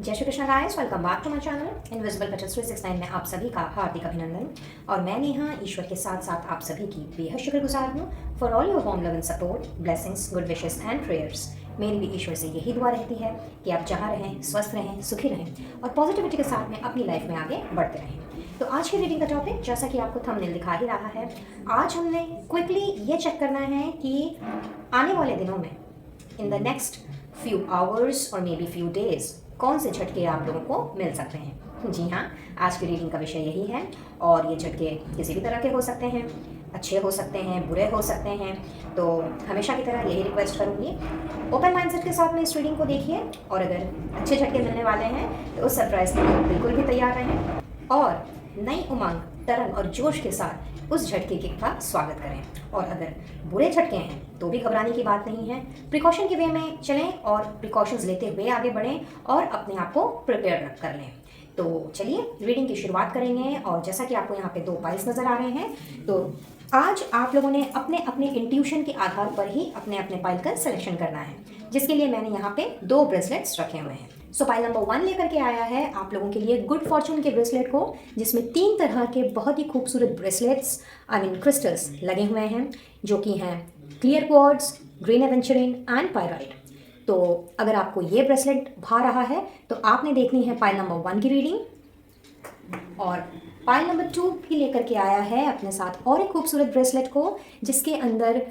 जय Shri Krishna guys, welcome back to my channel invisible petals 369 में आप सभी का हार्दिक अभिनंदन। और मैं नेहा ईश्वर के साथ साथ आप सभी की बेहद शुक्रगुजार हूँ for all your warm love and support, blessings, good wishes and prayers. मेरी भी ईश्वर से यही दुआ रहती है कि आप जहाँ रहें स्वस्थ रहें, सुखी रहें और पॉजिटिविटी के साथ में अपनी लाइफ में आगे बढ़ते रहें। तो आज की रीडिंग का टॉपिक, जैसा कि आपको थंबनेल दिखा ही रहा है, आज हमने क्विकली ये चेक करना है कि आने वाले दिनों में in the next few hours और मे बी फ्यू डेज कौन से झटके आप लोगों को मिल सकते हैं। जी हाँ, आज की रीडिंग का विषय यही है और ये झटके किसी भी तरह के हो सकते हैं, अच्छे हो सकते हैं, बुरे हो सकते हैं। तो हमेशा की तरह यही रिक्वेस्ट करूँगी, ओपन माइंडसेट के साथ में इस रीडिंग को देखिए और अगर अच्छे झटके मिलने वाले हैं तो उस सरप्राइज के लिए बिल्कुल भी तैयार रहें और नई उमंग, तरंग और जोश के साथ उस झटके का स्वागत करें। और अगर बुरे झटके हैं तो भी घबराने की बात नहीं है, प्रिकॉशन के वे में चलें और प्रिकॉशंस लेते हुए आगे बढ़ें और अपने आप को प्रिपेयर कर लें। तो चलिए रीडिंग की शुरुआत करेंगे। और जैसा कि आपको यहाँ पे 2 पाइल्स नज़र आ रहे हैं, तो आज आप लोगों ने अपने अपने इंट्यूशन के आधार पर ही अपने अपने पाइल का सिलेक्शन करना है, जिसके लिए मैंने यहाँ पे 2 ब्रेसलेट्स रखे हुए हैं। सो पाइल नंबर 1 लेकर के आया है आप लोगों के लिए गुड फॉर्चून के ब्रेसलेट को, जिसमें 3 तरह के बहुत ही खूबसूरत ब्रेसलेट्स क्रिस्टल्स लगे हुए हैं, जो कि हैं clear quartz, green aventurine and pyrite. तो अगर आपको ये ब्रेसलेट भा रहा है तो आपने देखनी है पाइल नंबर 1 की रीडिंग। और पाइल नंबर 2 भी लेकर के आया है अपने साथ और एक खूबसूरत ब्रेसलेट को, जिसके अंदर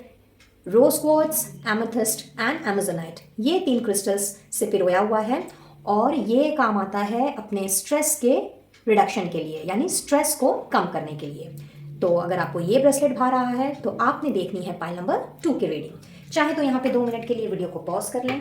रोज क्वार्ट्ज, एमेथिस्ट एंड एमेजोनाइट, ये 3 क्रिस्टल्स से पिरोया हुआ है और ये काम आता है अपने स्ट्रेस के रिडक्शन के लिए, यानी स्ट्रेस को कम करने के लिए। तो अगर आपको ये ब्रेसलेट भा रहा है तो आपने देखनी है पाइल नंबर 2 की रीडिंग। चाहे तो यहाँ पे 2 मिनट के लिए वीडियो को पॉज कर लें,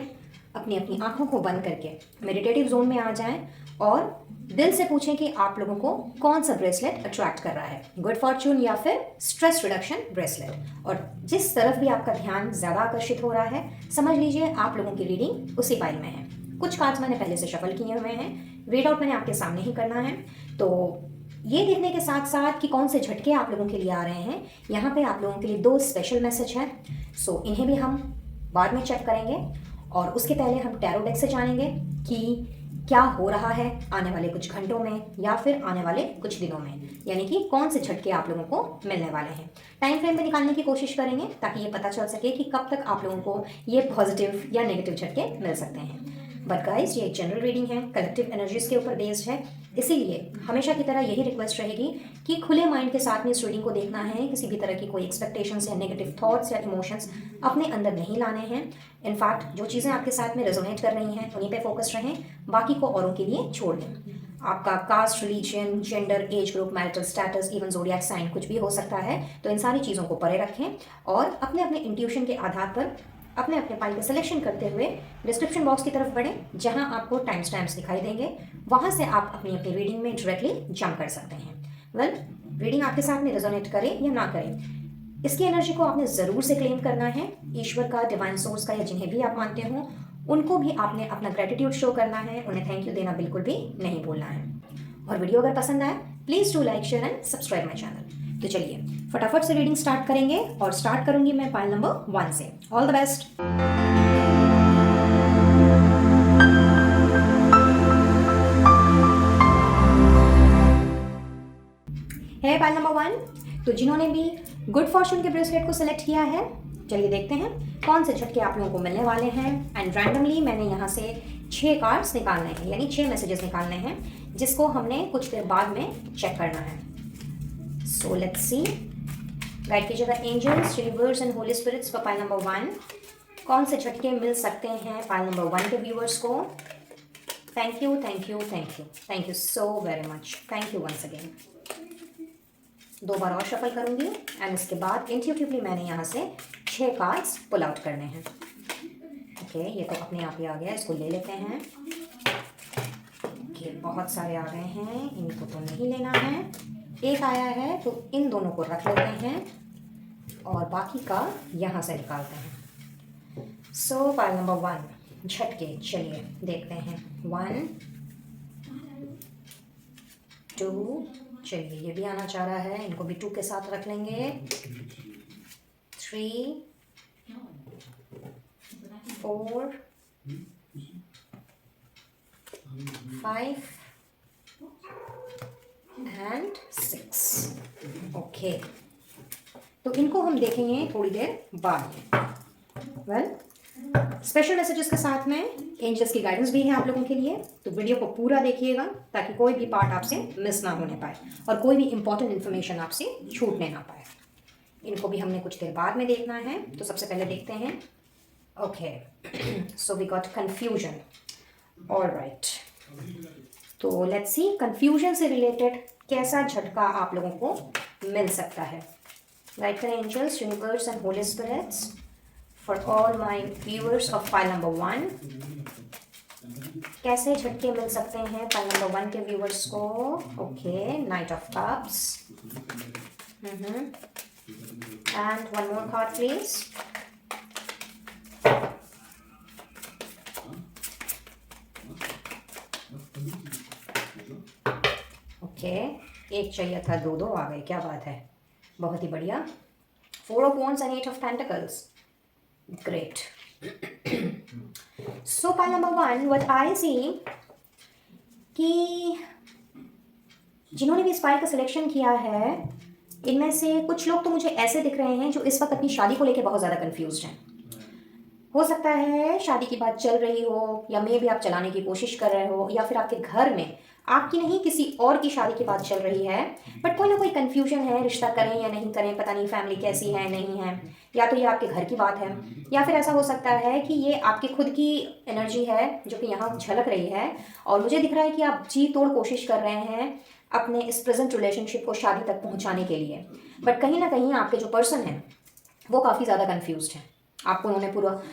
अपनी अपनी आंखों को बंद करके मेडिटेटिव जोन में आ जाएं और दिल से पूछें कि आप लोगों को कौन सा ब्रेसलेट अट्रैक्ट कर रहा है, गुड फॉर्चून या फिर स्ट्रेस रिडक्शन ब्रेसलेट। और जिस तरफ भी आपका ध्यान ज़्यादा आकर्षित हो रहा है, समझ लीजिए आप लोगों की रीडिंग उसी पाइल में है। कुछ कार्ड्स मैंने पहले से शफल किए हुए हैं, रीड आउट मैंने आपके सामने ही करना है। तो ये देखने के साथ साथ कि कौन से झटके आप लोगों के लिए आ रहे हैं, यहाँ पे आप लोगों के लिए 2 स्पेशल मैसेज हैं। सो इन्हें भी हम बाद में चेक करेंगे और उसके पहले हम टैरो डेक से जानेंगे कि क्या हो रहा है आने वाले कुछ घंटों में या फिर आने वाले कुछ दिनों में, यानी कि कौन से झटके आप लोगों को मिलने वाले हैं। टाइम फ्रेम में निकालने की कोशिश करेंगे ताकि ये पता चल सके कि कब तक आप लोगों को ये पॉजिटिव या नेगेटिव झटके मिल सकते हैं। बट गाइज, ये एक जनरल रीडिंग है, कलेक्टिव एनर्जीज के ऊपर बेस्ड है, इसीलिए हमेशा की तरह यही रिक्वेस्ट रहेगी कि खुले माइंड के साथ में इस रीडिंग को देखना है। किसी भी तरह की कोई एक्सपेक्टेशंस या नेगेटिव थॉट्स या इमोशंस अपने अंदर नहीं लाने हैं। इनफैक्ट जो चीज़ें आपके साथ में रेजोनेट कर रही हैं उन्हीं पे फोकस रहें, बाकी को औरों के लिए छोड़ दें। आपका caste, religion, gender, age group, marital status, even zodiac sign कुछ भी हो सकता है, तो इन सारी चीज़ों को परे रखें और अपने अपने इंट्यूशन के आधार पर अपने अपने पाइल का सिलेक्शन करते हुए डिस्क्रिप्शन बॉक्स की तरफ बढ़ें, जहां आपको टाइम स्टैम्प्स दिखाई देंगे। वहां से आप अपनी अपनी रीडिंग में डायरेक्टली जंप कर सकते हैं। रीडिंग आपके साथ में रेजोनेट करे या ना करे, इसकी एनर्जी को आपने ज़रूर से क्लेम करना है। ईश्वर का, डिवाइन सोर्स का या जिन्हें भी आप मानते हो, उनको भी आपने अपना ग्रेटिट्यूड शो करना है, उन्हें थैंक यू देना बिल्कुल भी नहीं भूलना है। और वीडियो अगर पसंद आए please do like, share and subscribe my channel. तो चलिए फटाफट से रीडिंग स्टार्ट करेंगे और स्टार्ट करूंगी मैं पाइल नंबर 1 से। All the best. है पाइल नंबर 1, तो जिन्होंने भी गुड फॉर्चून के ब्रेसलेट को सिलेक्ट किया है, चलिए देखते हैं कौन से झटके आप लोगों को मिलने वाले हैं। एंड रैंडमली मैंने यहाँ से 6 कार्ड्स निकालने हैं, यानी 6 मैसेजेस निकालने हैं, जिसको हमने कुछ देर बाद में चेक करना है। सो लेट्स सी, गाइड कीजिएगा angels, universe and holy spirits for pile number 1। कौन से झटके मिल सकते हैं पाइल नंबर 1 के व्यूअर्स को। Thank you, thank you, thank you, thank you so very much, thank you once again. 2 बार और शफल करूंगी एंड इसके बाद इंट्यूटिवली मैंने यहाँ से 6 कार्ड्स पुल आउट करने हैं। ओके, ये तो अपने आप ही आ गया, इसको ले लेते हैं। ओके, बहुत सारे आ गए हैं, इनको तो नहीं लेना है। एक आया है तो इन दोनों को रख लेते हैं और बाकी का यहाँ से निकालते हैं। सो पाइल नंबर 1 झटके, चलिए देखते हैं। 1 2, चलिए ये भी आना चाह रहा है, इनको भी 2 के साथ रख लेंगे। 3 4 5 and 6। ओके, तो इनको हम देखेंगे थोड़ी देर बाद। वेल, स्पेशल मैसेजेस के साथ में एंजल्स की गाइडेंस भी है आप लोगों के लिए, तो वीडियो को पूरा देखिएगा ताकि कोई भी पार्ट आपसे मिस ना होने पाए और कोई भी इंपॉर्टेंट इन्फॉर्मेशन आपसे छूटने ना पाए। इनको भी हमने कुछ देर बाद में देखना है, तो सबसे पहले देखते हैं। Okay, so we got confusion. Alright, तो लेट्स सी कंफ्यूजन से रिलेटेड कैसा झटका आप लोगों को मिल सकता है। गाइड करें angels, universe and holy spirits for all my viewers of file number 1। कैसे झटके मिल सकते हैं फाइल नंबर 1 के व्यूअर्स को। Okay, night of cups and one more card please. Okay, एक चाहिए था, दो आ गए, क्या बात है, बहुत ही बढ़िया। 4 of Wands and 8 of Pentacles, great। So pile number 1, what I see कि जिन्होंने भी इस पाइल का सिलेक्शन किया है, इनमें से कुछ लोग तो मुझे ऐसे दिख रहे हैं जो इस वक्त अपनी शादी को लेकर बहुत ज़्यादा कंफ्यूज हैं। हो सकता है शादी की बात चल रही हो, या मे भी आप चलाने की कोशिश कर रहे हो, या फिर आपके घर में आपकी नहीं किसी और की शादी की बात चल रही है, बट कोई ना कोई कंफ्यूजन है, रिश्ता करें या नहीं करें, पता नहीं फैमिली कैसी है नहीं है, या तो ये आपके घर की बात है, या फिर ऐसा हो सकता है कि ये आपकी खुद की एनर्जी है जो कि यहाँ झलक रही है, और मुझे दिख रहा है कि आप जी तोड़ कोशिश कर रहे हैं अपने इस प्रेजेंट रिलेशनशिप को शादी तक पहुँचाने के लिए, बट कहीं ना कहीं आपके जो पर्सन है वो काफ़ी ज़्यादा कन्फ्यूज है। आपको उन्होंने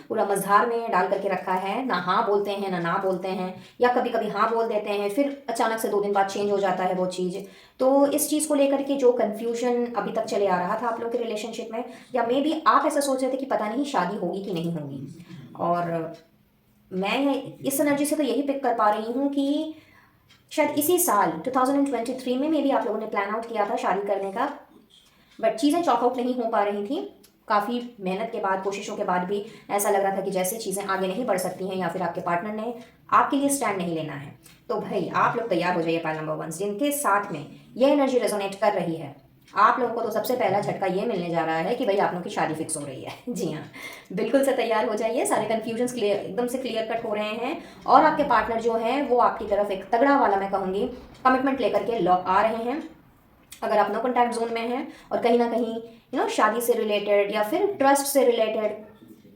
पूरा मझधार में डाल करके रखा है, ना हाँ बोलते हैं ना बोलते हैं, या कभी कभी हाँ बोल देते हैं, फिर अचानक से 2 दिन बाद चेंज हो जाता है वो चीज़। तो इस चीज़ को लेकर के जो कन्फ्यूजन अभी तक चले आ रहा था आप लोगों के रिलेशनशिप में, या मे बी आप ऐसा सोच रहे थे कि पता नहीं शादी होगी कि नहीं होगी, और मैं इस एनर्जी से तो यही पिक कर पा रही हूँ कि शायद इसी साल 2023 में मे बी आप लोगों ने प्लान आउट किया था शादी करने का, बट चीज़ें चॉकआउट नहीं हो पा रही थी। काफ़ी मेहनत के बाद, कोशिशों के बाद भी ऐसा लग रहा था कि जैसे चीज़ें आगे नहीं बढ़ सकती हैं, या फिर आपके पार्टनर ने आपके लिए स्टैंड नहीं लेना है। तो भाई आप लोग तैयार हो जाइए पाइल नंबर 1, जिनके साथ में ये एनर्जी रेजोनेट कर रही है, आप लोगों को तो सबसे पहला झटका ये मिलने जा रहा है कि भाई आप लोगों की शादी फिक्स हो रही है। जी हाँ, बिल्कुल से तैयार हो जाइए, सारे कन्फ्यूजन्स क्लियर, एकदम से क्लियर कट हो रहे हैं, और आपके पार्टनर जो है वो आपकी तरफ एक तगड़ा वाला, मैं कहूँगी, कमिटमेंट लेकर के आ रहे हैं। अगर आप नो कॉन्टैक्ट जोन में हैं और कहीं ना कहीं शादी से रिलेटेड, या फिर ट्रस्ट से रिलेटेड,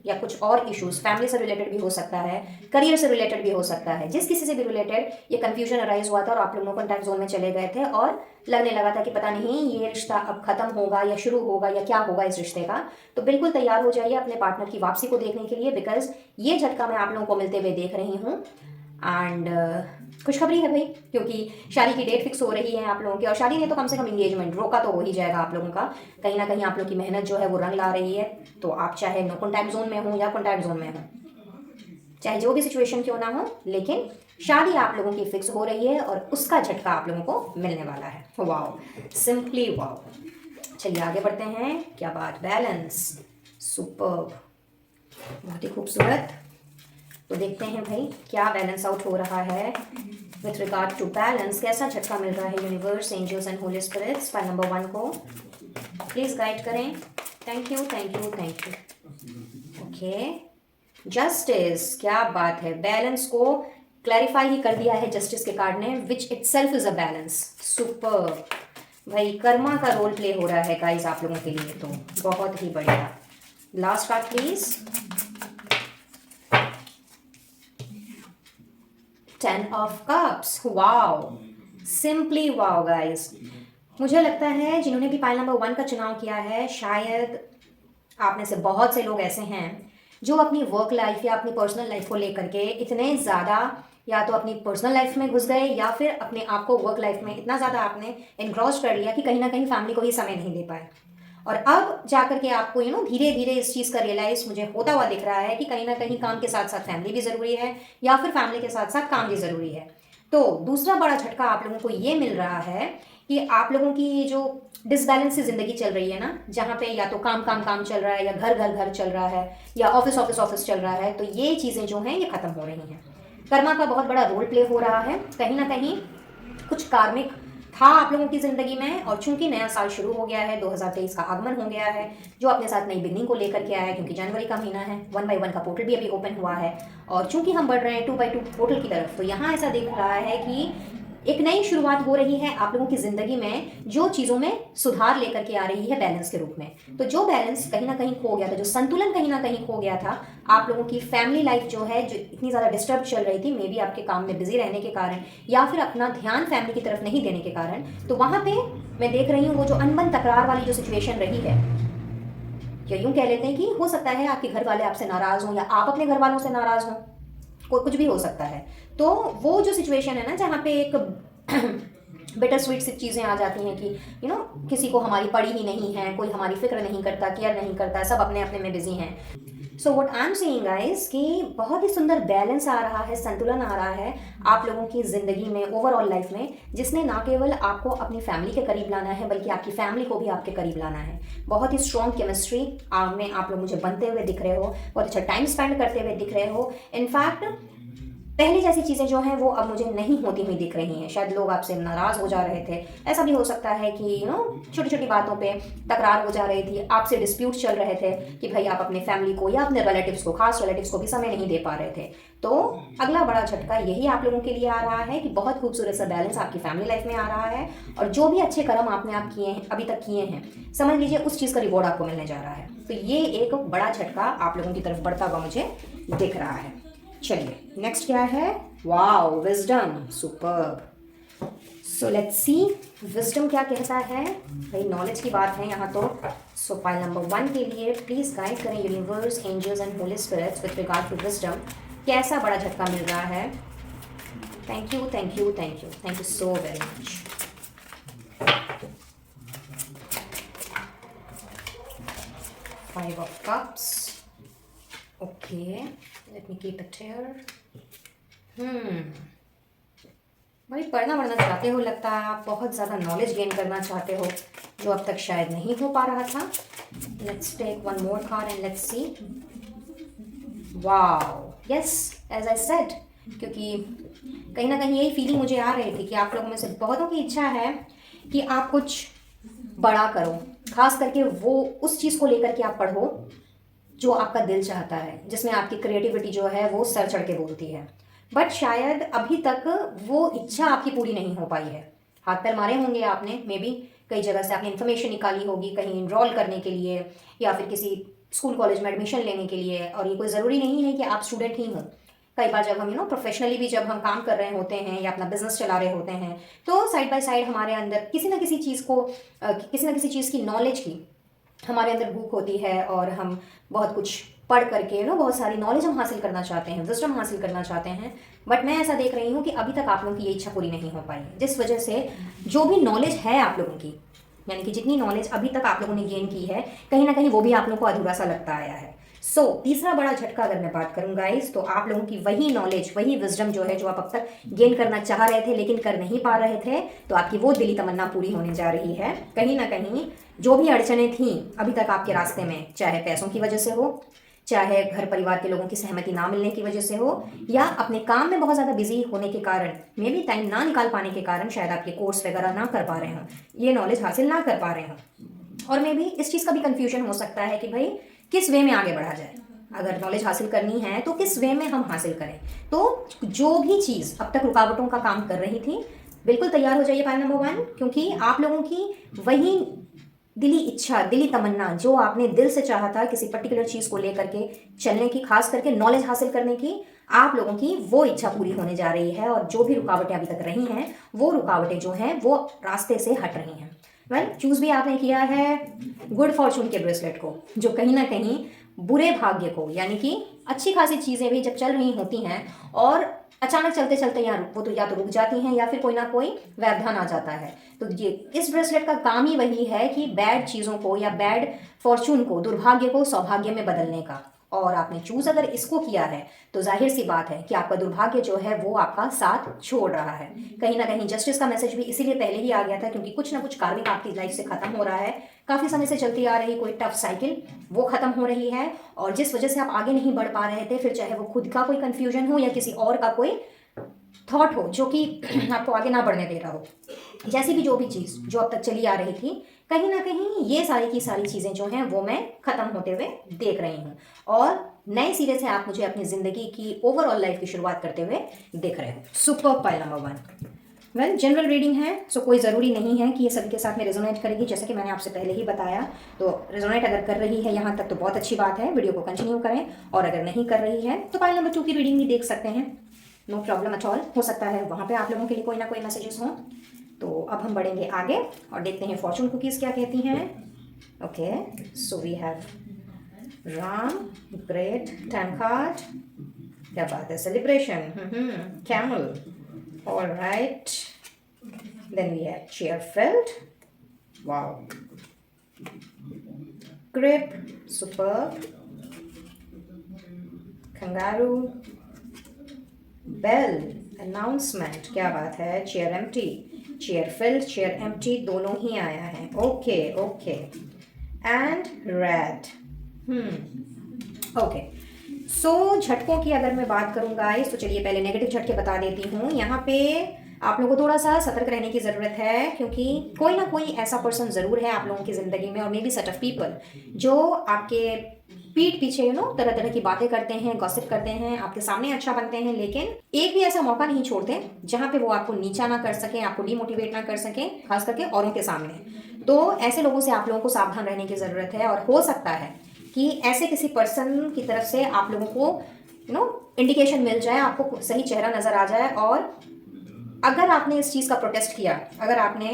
या कुछ और इश्यूज, फैमिली से रिलेटेड भी हो सकता है, करियर से रिलेटेड भी हो सकता है, जिस किसी से भी रिलेटेड ये कंफ्यूजन अराइज हुआ था और आप लोग नो कॉन्टैक्ट जोन में चले गए थे, और लगने लगा था कि पता नहीं ये रिश्ता अब खत्म होगा या शुरू होगा या क्या होगा इस रिश्ते का, तो बिल्कुल तैयार हो जाइए अपने पार्टनर की वापसी को देखने के लिए, बिकॉज ये झटका मैं आप लोगों को मिलते हुए देख रही हूँ। एंड खुशखबरी है भाई, क्योंकि शादी की डेट फिक्स हो रही है आप लोगों की, और शादी ने तो कम से कम इंगेजमेंट रोका तो हो ही जाएगा आप लोगों का। कहीं ना कहीं आप लोग की मेहनत जो है वो रंग ला रही है, तो आप चाहे नो कॉन्टैक्ट जोन में हो या कॉन्टैक्ट जोन में हो, चाहे जो भी सिचुएशन क्यों ना हो, लेकिन शादी आप लोगों की फिक्स हो रही है और उसका झटका आप लोगों को मिलने वाला है। Wow, simply wow. चलिए आगे बढ़ते हैं। क्या बात, बैलेंस, सुपर्ब, बहुत ही खूबसूरत। तो देखते हैं भाई क्या बैलेंस आउट हो रहा है विथ रिगार्ड टू बैलेंस, कैसा झटका मिल रहा है universe, angels and holy spirits file number 1 को। प्लीज गाइड करें। Thank you thank you thank you. Okay, justice, क्या बात है, बैलेंस को क्लैरिफाई ही कर दिया है जस्टिस के कार्ड ने, which itself is a balance. Super भाई, कर्मा का रोल प्ले हो रहा है गाइस आप लोगों के लिए, तो बहुत ही बढ़िया। Last card please. 10 of cups, wow, simply wow guys. मुझे लगता है जिन्होंने भी पाइल नंबर 1 का चुनाव किया है, शायद आप में से बहुत से लोग ऐसे हैं जो अपनी वर्क लाइफ या अपनी पर्सनल लाइफ को लेकर के इतने ज़्यादा, या तो अपनी पर्सनल लाइफ में घुस गए, या फिर अपने आप को वर्क लाइफ में इतना ज़्यादा आपने एनग्रॉस कर लिया कि कहीं ना कहीं फैमिली को ही समय नहीं दे पाए। और अब जाकर के आपको धीरे धीरे इस चीज़ का रियलाइज मुझे होता हुआ दिख रहा है कि कहीं ना कहीं काम के साथ साथ फैमिली भी ज़रूरी है, या फिर फैमिली के साथ साथ काम भी ज़रूरी है। तो दूसरा बड़ा झटका आप लोगों को ये मिल रहा है कि आप लोगों की जो डिसबैलेंस सी ज़िंदगी चल रही है ना, जहाँ पे या तो काम काम काम चल रहा है, या घर घर घर चल रहा है, या ऑफिस ऑफिस ऑफिस चल रहा है, तो ये चीज़ें जो हैं ये ख़त्म हो रही हैं। कर्मा का बहुत बड़ा रोल प्ले हो रहा है, कहीं ना कहीं कुछ कार्मिक था आप लोगों की ज़िंदगी में, और चूंकि नया साल शुरू हो गया है, 2023 का आगमन हो गया है, जो अपने साथ नई बिगनिंग को लेकर के आया है, क्योंकि जनवरी का महीना है, 1 by 1 का पोर्टल भी अभी ओपन हुआ है, और चूंकि हम बढ़ रहे हैं 2 by 2 पोर्टल की तरफ, तो यहाँ ऐसा दिख रहा है कि एक नई शुरुआत हो रही है आप लोगों की ज़िंदगी में, जो चीज़ों में सुधार लेकर के आ रही है बैलेंस के रूप में। तो जो बैलेंस कहीं ना कहीं खो गया था, जो संतुलन कहीं ना कहीं खो गया था, आप लोगों की फैमिली लाइफ जो है, जो इतनी ज़्यादा डिस्टर्ब चल रही थी, मे बी आपके काम में बिजी रहने के कारण या फिर अपना ध्यान फैमिली की तरफ नहीं देने के कारण, तो वहाँ पे मैं देख रही हूँ वो जो अनबन तकरार वाली जो सिचुएशन रही है, या यूँ कह लेते हैं कि हो सकता है आपके घर वाले आपसे नाराज़ हों या आप अपने घर वालों से नाराज़ हों, कुछ भी हो सकता है। तो वो जो सिचुएशन है ना, जहाँ पे एक बेटर स्वीट सी चीज़ें आ जाती हैं कि किसी को हमारी पड़ी ही नहीं है, कोई हमारी फिक्र नहीं करता, केयर नहीं करता, सब अपने अपने में बिजी हैं। So what I am saying guys कि बहुत ही सुंदर बैलेंस आ रहा है, संतुलन आ रहा है आप लोगों की ज़िंदगी में, ओवरऑल लाइफ में, जिसने ना केवल आपको अपनी फैमिली के करीब लाना है, बल्कि आपकी फैमिली को भी आपके करीब लाना है। बहुत ही स्ट्रॉन्ग केमिस्ट्री में आप लोग मुझे बनते हुए दिख रहे हो, बहुत अच्छा टाइम स्पेंड करते हुए दिख रहे हो। इनफैक्ट पहले जैसी चीज़ें जो हैं वो अब मुझे नहीं होती हुई दिख रही हैं। शायद लोग आपसे नाराज़ हो जा रहे थे, ऐसा भी हो सकता है कि छोटी छोटी बातों पे तकरार हो जा रही थी, आपसे डिस्प्यूट चल रहे थे कि भाई आप अपने फैमिली को या अपने रिलेटिव्स को, खास रिलेटिव्स को भी समय नहीं दे पा रहे थे। तो अगला बड़ा झटका यही आप लोगों के लिए आ रहा है कि बहुत खूबसूरत सा बैलेंस आपकी फैमिली लाइफ में आ रहा है, और जो भी अच्छे कर्म आपने आप किए हैं, अभी तक किए हैं, समझ लीजिए उस चीज़ का रिवॉर्ड आपको मिलने जा रहा है। तो ये एक बड़ा झटका आप लोगों की तरफ बढ़ता हुआ मुझे दिख रहा है। चलिए नेक्स्ट क्या है, wow wisdom, superb. So let's C wisdom क्या कहता है। भाई नॉलेज की बात है यहाँ तो। सो फाइल नंबर 1 के लिए प्लीज गाइड करें universe, angels and holy spirits with regard to wisdom, कैसा बड़ा झटका मिल रहा है। Thank you thank you thank you thank you so very much. Five of Cups. Okay, let me keep it here. भाई पढ़ना पढ़ना चाहते हो, लगता है आप बहुत ज़्यादा नॉलेज गेन करना चाहते हो, जो अब तक शायद नहीं हो पा रहा था। Let's take one more card and let's see. Wow, yes as I said, क्योंकि कहीं ना कहीं यही फीलिंग मुझे आ रही थी कि आप लोगों में से बहुतों की इच्छा है कि आप कुछ बड़ा करो, खास करके वो उस चीज़ को लेकर के आप पढ़ो जो आपका दिल चाहता है, जिसमें आपकी क्रिएटिविटी जो है वो सर चढ़ के बोलती है। बट शायद अभी तक वो इच्छा आपकी पूरी नहीं हो पाई है। हाथ पैर मारे होंगे आपने, मे बी कई जगह से आपने इन्फॉर्मेशन निकाली होगी कहीं इनरोल करने के लिए या फिर किसी स्कूल कॉलेज में एडमिशन लेने के लिए। और ये कोई ज़रूरी नहीं है कि आप स्टूडेंट ही हों। कई बार जब हम प्रोफेशनली भी जब हम काम कर रहे होते हैं या अपना बिजनेस चला रहे होते हैं, तो साइड बाय साइड हमारे अंदर किसी ना किसी चीज़ को किसी ना किसी चीज़ की नॉलेज की हमारे अंदर भूख होती है, और हम बहुत कुछ पढ़ करके बहुत सारी नॉलेज हम हासिल करना चाहते हैं, विजडम हासिल करना चाहते हैं। बट मैं ऐसा देख रही हूँ कि अभी तक आप लोगों की ये इच्छा पूरी नहीं हो पाई है, जिस वजह से जो भी नॉलेज है आप लोगों की, यानी कि जितनी नॉलेज अभी तक आप लोगों ने गेन की है, कहीं ना कहीं वो भी आप लोगों को अधूरा सा लगता आया है। सो तीसरा बड़ा झटका अगर मैं बात करूँ गाइस, तो आप लोगों की वही नॉलेज, वही विजडम जो है, जो आप अब तक गेन करना चाह रहे थे लेकिन कर नहीं पा रहे थे, तो आपकी वो दिली तमन्ना पूरी होने जा रही है। कहीं ना कहीं जो भी अड़चनें थीं अभी तक आपके रास्ते में, चाहे पैसों की वजह से हो, चाहे घर परिवार के लोगों की सहमति ना मिलने की वजह से हो, या अपने काम में बहुत ज़्यादा बिजी होने के कारण, मे बी टाइम ना निकाल पाने के कारण शायद आपके कोर्स वगैरह ना कर पा रहे हों, ये नॉलेज हासिल ना कर पा रहे हों, और मे बी इस चीज़ का भी कन्फ्यूजन हो सकता है कि भाई किस वे में आगे बढ़ा जाए। अगर नॉलेज हासिल करनी है तो किस वे में हम हासिल करें। तो जो भी चीज़ अब तक रुकावटों का काम कर रही थी, बिल्कुल तैयार हो जाइए फाइल नंबर 1, क्योंकि आप लोगों की वही दिली इच्छा, दिली तमन्ना, जो आपने दिल से चाहा था किसी पर्टिकुलर चीज़ को लेकर के चलने की, खास करके नॉलेज हासिल करने की, आप लोगों की वो इच्छा पूरी होने जा रही है। और जो भी रुकावटें अभी तक रही हैं, वो रुकावटें जो हैं वो रास्ते से हट रही हैं। वेल, चूज़ भी आपने किया है गुड फॉर्चून के ब्रेसलेट को, जो कहीं ना कहीं बुरे भाग्य को, यानी कि अच्छी खासी चीज़ें भी जब चल रही होती हैं और अचानक चलते चलते वो तो या तो रुक जाती हैं या फिर कोई ना कोई व्यवधान आ जाता है। तो ये इस ब्रेसलेट का काम ही वही है कि बैड चीज़ों को या बैड फॉर्चून को, दुर्भाग्य को सौभाग्य में बदलने का। और आपने चूज अगर इसको किया है तो जाहिर सी बात है कि आपका दुर्भाग्य जो है वो आपका साथ छोड़ रहा है। कहीं ना कहीं जस्टिस का मैसेज भी इसीलिए पहले ही आ गया था, क्योंकि कुछ ना कुछ कार्मिक आपकी लाइफ से खत्म हो रहा है, काफ़ी समय से चलती आ रही कोई टफ साइकिल वो ख़त्म हो रही है, और जिस वजह से आप आगे नहीं बढ़ पा रहे थे, फिर चाहे वो खुद का कोई कन्फ्यूजन हो या किसी और का कोई थॉट हो जो कि आपको आगे ना बढ़ने दे रहा हो, जैसी भी जो भी चीज़ जो अब तक चली आ रही थी, कहीं ना कहीं ये सारी की सारी चीज़ें जो हैं वो मैं ख़त्म होते हुए देख रही हूँ, और नए सिरे से आप मुझे अपनी ज़िंदगी की ओवरऑल लाइफ की शुरुआत करते हुए देख रहे हो। Super pile number 1। Well, general reading है, सो कोई ज़रूरी नहीं है कि ये सभी के साथ में रेजोनेट करेगी, जैसे कि मैंने आपसे पहले ही बताया। तो रेजोनेट अगर कर रही है यहाँ तक तो बहुत अच्छी बात है, वीडियो को कंटिन्यू करें, और अगर नहीं कर रही है तो पाइल नंबर 2 की रीडिंग भी देख सकते हैं, नो प्रॉब्लम एट ऑल। हो सकता है वहाँ पे आप लोगों के लिए कोई ना कोई मैसेजेस हों। तो अब हम बढ़ेंगे आगे और देखते हैं फॉर्चून कुकीज़ क्या कहती हैं। Okay, so we have ram, great, time card, क्या बात है, celebration, camel, alright, then we have chair filled, wow, grip, superb, kangaroo, bell, announcement, क्या बात है, chair empty, chair filled, chair empty, दोनों ही आया है। Okay okay, and red. Okay, so झटकों की अगर मैं बात करूँ गाइस, तो चलिए पहले नेगेटिव झटके बता देती हूँ। यहाँ पे आप लोगों को थोड़ा सा सतर्क रहने की ज़रूरत है, क्योंकि कोई ना कोई ऐसा पर्सन ज़रूर है आप लोगों की ज़िंदगी में, और may be set of people, जो आपके पीठ पीछे तरह तरह की बातें करते हैं, गॉसिप करते हैं, आपके सामने अच्छा बनते हैं, लेकिन एक भी ऐसा मौका नहीं छोड़ते जहाँ पे वो आपको नीचा ना कर सकें, आपको डीमोटिवेट ना कर सकें, खास करके औरों के सामने। तो ऐसे लोगों से आप लोगों को सावधान रहने की ज़रूरत है, और हो सकता है कि ऐसे किसी पर्सन की तरफ से आप लोगों को इंडिकेशन मिल जाए, आपको सही चेहरा नज़र आ जाए, और अगर आपने इस चीज़ का प्रोटेस्ट किया, अगर आपने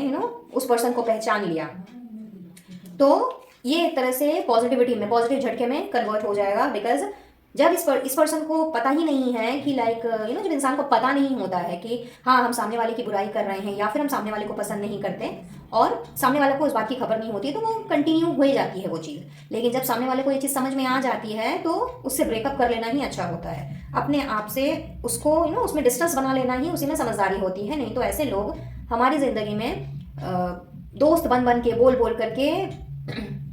उस पर्सन को पहचान लिया, तो ये एक तरह से पॉजिटिविटी में, पॉजिटिव झटके में कन्वर्ट हो जाएगा। बिकॉज जब इस पर्सन को पता ही नहीं है कि जब इंसान को पता नहीं होता है कि हाँ हम सामने वाले की बुराई कर रहे हैं, या फिर हम सामने वाले को पसंद नहीं करते, और सामने वाले को इस बात की खबर नहीं होती, तो वो कंटिन्यू हो जाती है वो चीज़। लेकिन जब सामने वाले को ये चीज़ समझ में आ जाती है, तो उससे ब्रेकअप कर लेना ही अच्छा होता है। अपने आप से उसको उसमें डिस्टेंस बना लेना ही उसी में समझदारी होती है। नहीं तो ऐसे लोग हमारी ज़िंदगी में दोस्त बन के, बोल बोल करके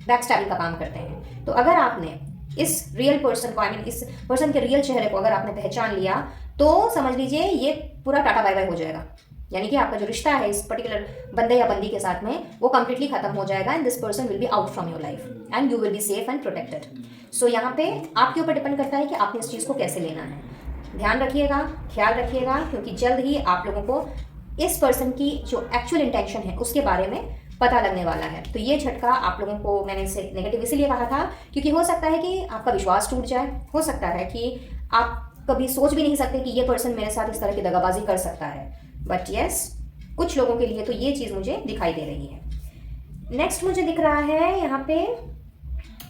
बैक स्टैबिंग का काम करते हैं। तो अगर आपने इस रियल पर्सन को, इस पर्सन के रियल चेहरे को अगर आपने पहचान लिया, तो समझ लीजिए ये पूरा टाटा बाय बाय हो जाएगा। यानी कि आपका जो रिश्ता है इस पर्टिकुलर बंदे या बंदी के साथ में, वो कंप्लीटली खत्म हो जाएगा, and this person will be out from your life and you will be safe and protected. So यहाँ पे आपके ऊपर डिपेंड करता है कि आपने इस चीज़ को कैसे लेना है। ध्यान रखिएगा, ख्याल रखिएगा, क्योंकि जल्द ही आप लोगों को इस पर्सन की जो एक्चुअल इंटेंशन है उसके बारे में पता लगने वाला है। तो ये झटका आप लोगों को मैंने इसे नेगेटिव इसीलिए कहा था, क्योंकि हो सकता है कि आपका विश्वास टूट जाए, हो सकता है कि आप कभी सोच भी नहीं सकते कि ये पर्सन मेरे साथ इस तरह की दगाबाजी कर सकता है। बट यस, कुछ लोगों के लिए तो ये चीज़ मुझे दिखाई दे रही है। नेक्स्ट मुझे दिख रहा है यहाँ पे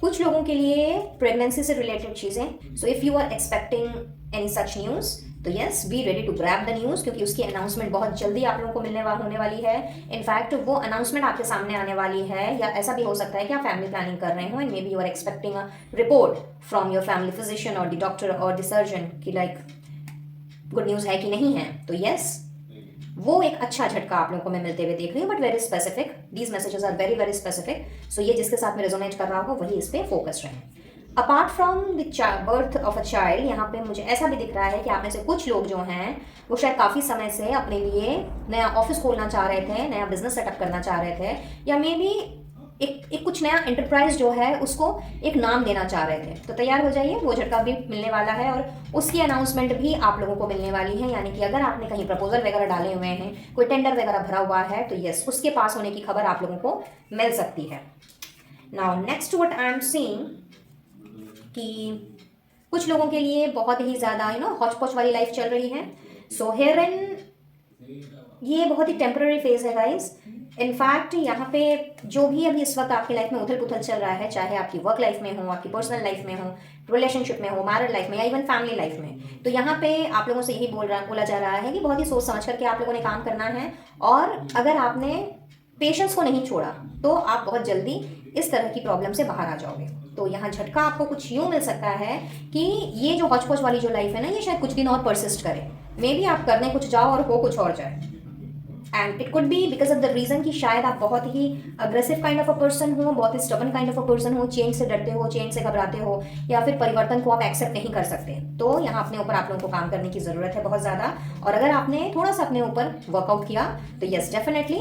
कुछ लोगों के लिए प्रेगनेंसी से रिलेटेड चीज़ें। So if you are expecting any such news, तो yes, be ready to grab the news, क्योंकि उसकी अनाउंसमेंट बहुत जल्दी आप लोगों को होने वाली है। इनफैक्ट वो अनाउंसमेंट आपके सामने आने वाली है, या ऐसा भी हो सकता है कि आप फैमिली प्लानिंग कर रहे हो, and maybe you are expecting a report from your family physician और द डॉक्टर और द सर्जन की गुड न्यूज़ है कि नहीं है। तो यस, वो एक अच्छा झटका आप लोगों को मैं मिलते हुए देख रही हूँ, but very specific. These messages are very very specific. So ये जिसके साथ में रेजोनेट कर रहा हो वही इस पर फोकस रहे। Apart from the birth of a child, यहाँ पे मुझे ऐसा भी दिख रहा है कि आप में से कुछ लोग जो हैं वो शायद काफ़ी समय से अपने लिए नया ऑफिस खोलना चाह रहे थे, नया बिजनेस सेटअप करना चाह रहे थे, या मे बी एक कुछ नया एंटरप्राइज जो है उसको एक नाम देना चाह रहे थे। तो तैयार हो जाइए, वो झटका भी मिलने वाला है, और उसकी अनाउंसमेंट भी आप लोगों को मिलने वाली है। यानी कि अगर आपने कहीं प्रपोजल वगैरह डाले हुए हैं, कोई टेंडर वगैरह भरा हुआ है, तो यस, उसके पास होने की खबर आप लोगों को मिल सकती है। Now next what I am seeing कि कुछ लोगों के लिए बहुत ही ज़्यादा हौच पौच वाली लाइफ चल रही है। सो हेयर इन ये बहुत ही टेम्पररी फेज है गाइस। इनफैक्ट यहाँ पे जो भी अभी इस वक्त आपकी लाइफ में उथल पुथल चल रहा है, चाहे आपकी वर्क लाइफ में हो, आपकी पर्सनल लाइफ में हो, रिलेशनशिप में हो, मैरिड लाइफ में, या इवन फैमिली लाइफ में, तो यहाँ पे आप लोगों से यही बोला जा रहा है कि बहुत ही सोच समझ करके आप लोगों ने काम करना है। और अगर आपने पेशेंस को नहीं छोड़ा तो आप बहुत जल्दी इस तरह की प्रॉब्लम से बाहर आ जाओगे। तो यहाँ झटका आपको कुछ यूँ मिल सकता है कि ये जो हौच-पौच वाली जो लाइफ है ना, ये शायद कुछ दिन और परसिस्ट करे। मे बी आप करने कुछ जाओ और हो कुछ और जाए। And it could be because of the reason कि शायद आप बहुत ही aggressive kind of a person हो, बहुत ही stubborn kind of a person हो, चेंज से डरते हो, चेंज से घबराते हो, या फिर परिवर्तन को आप एक्सेप्ट नहीं कर सकते। तो यहाँ अपने ऊपर आप लोगों को काम करने की जरूरत है बहुत ज्यादा। और अगर आपने थोड़ा सा अपने ऊपर वर्कआउट किया तो यस डेफिनेटली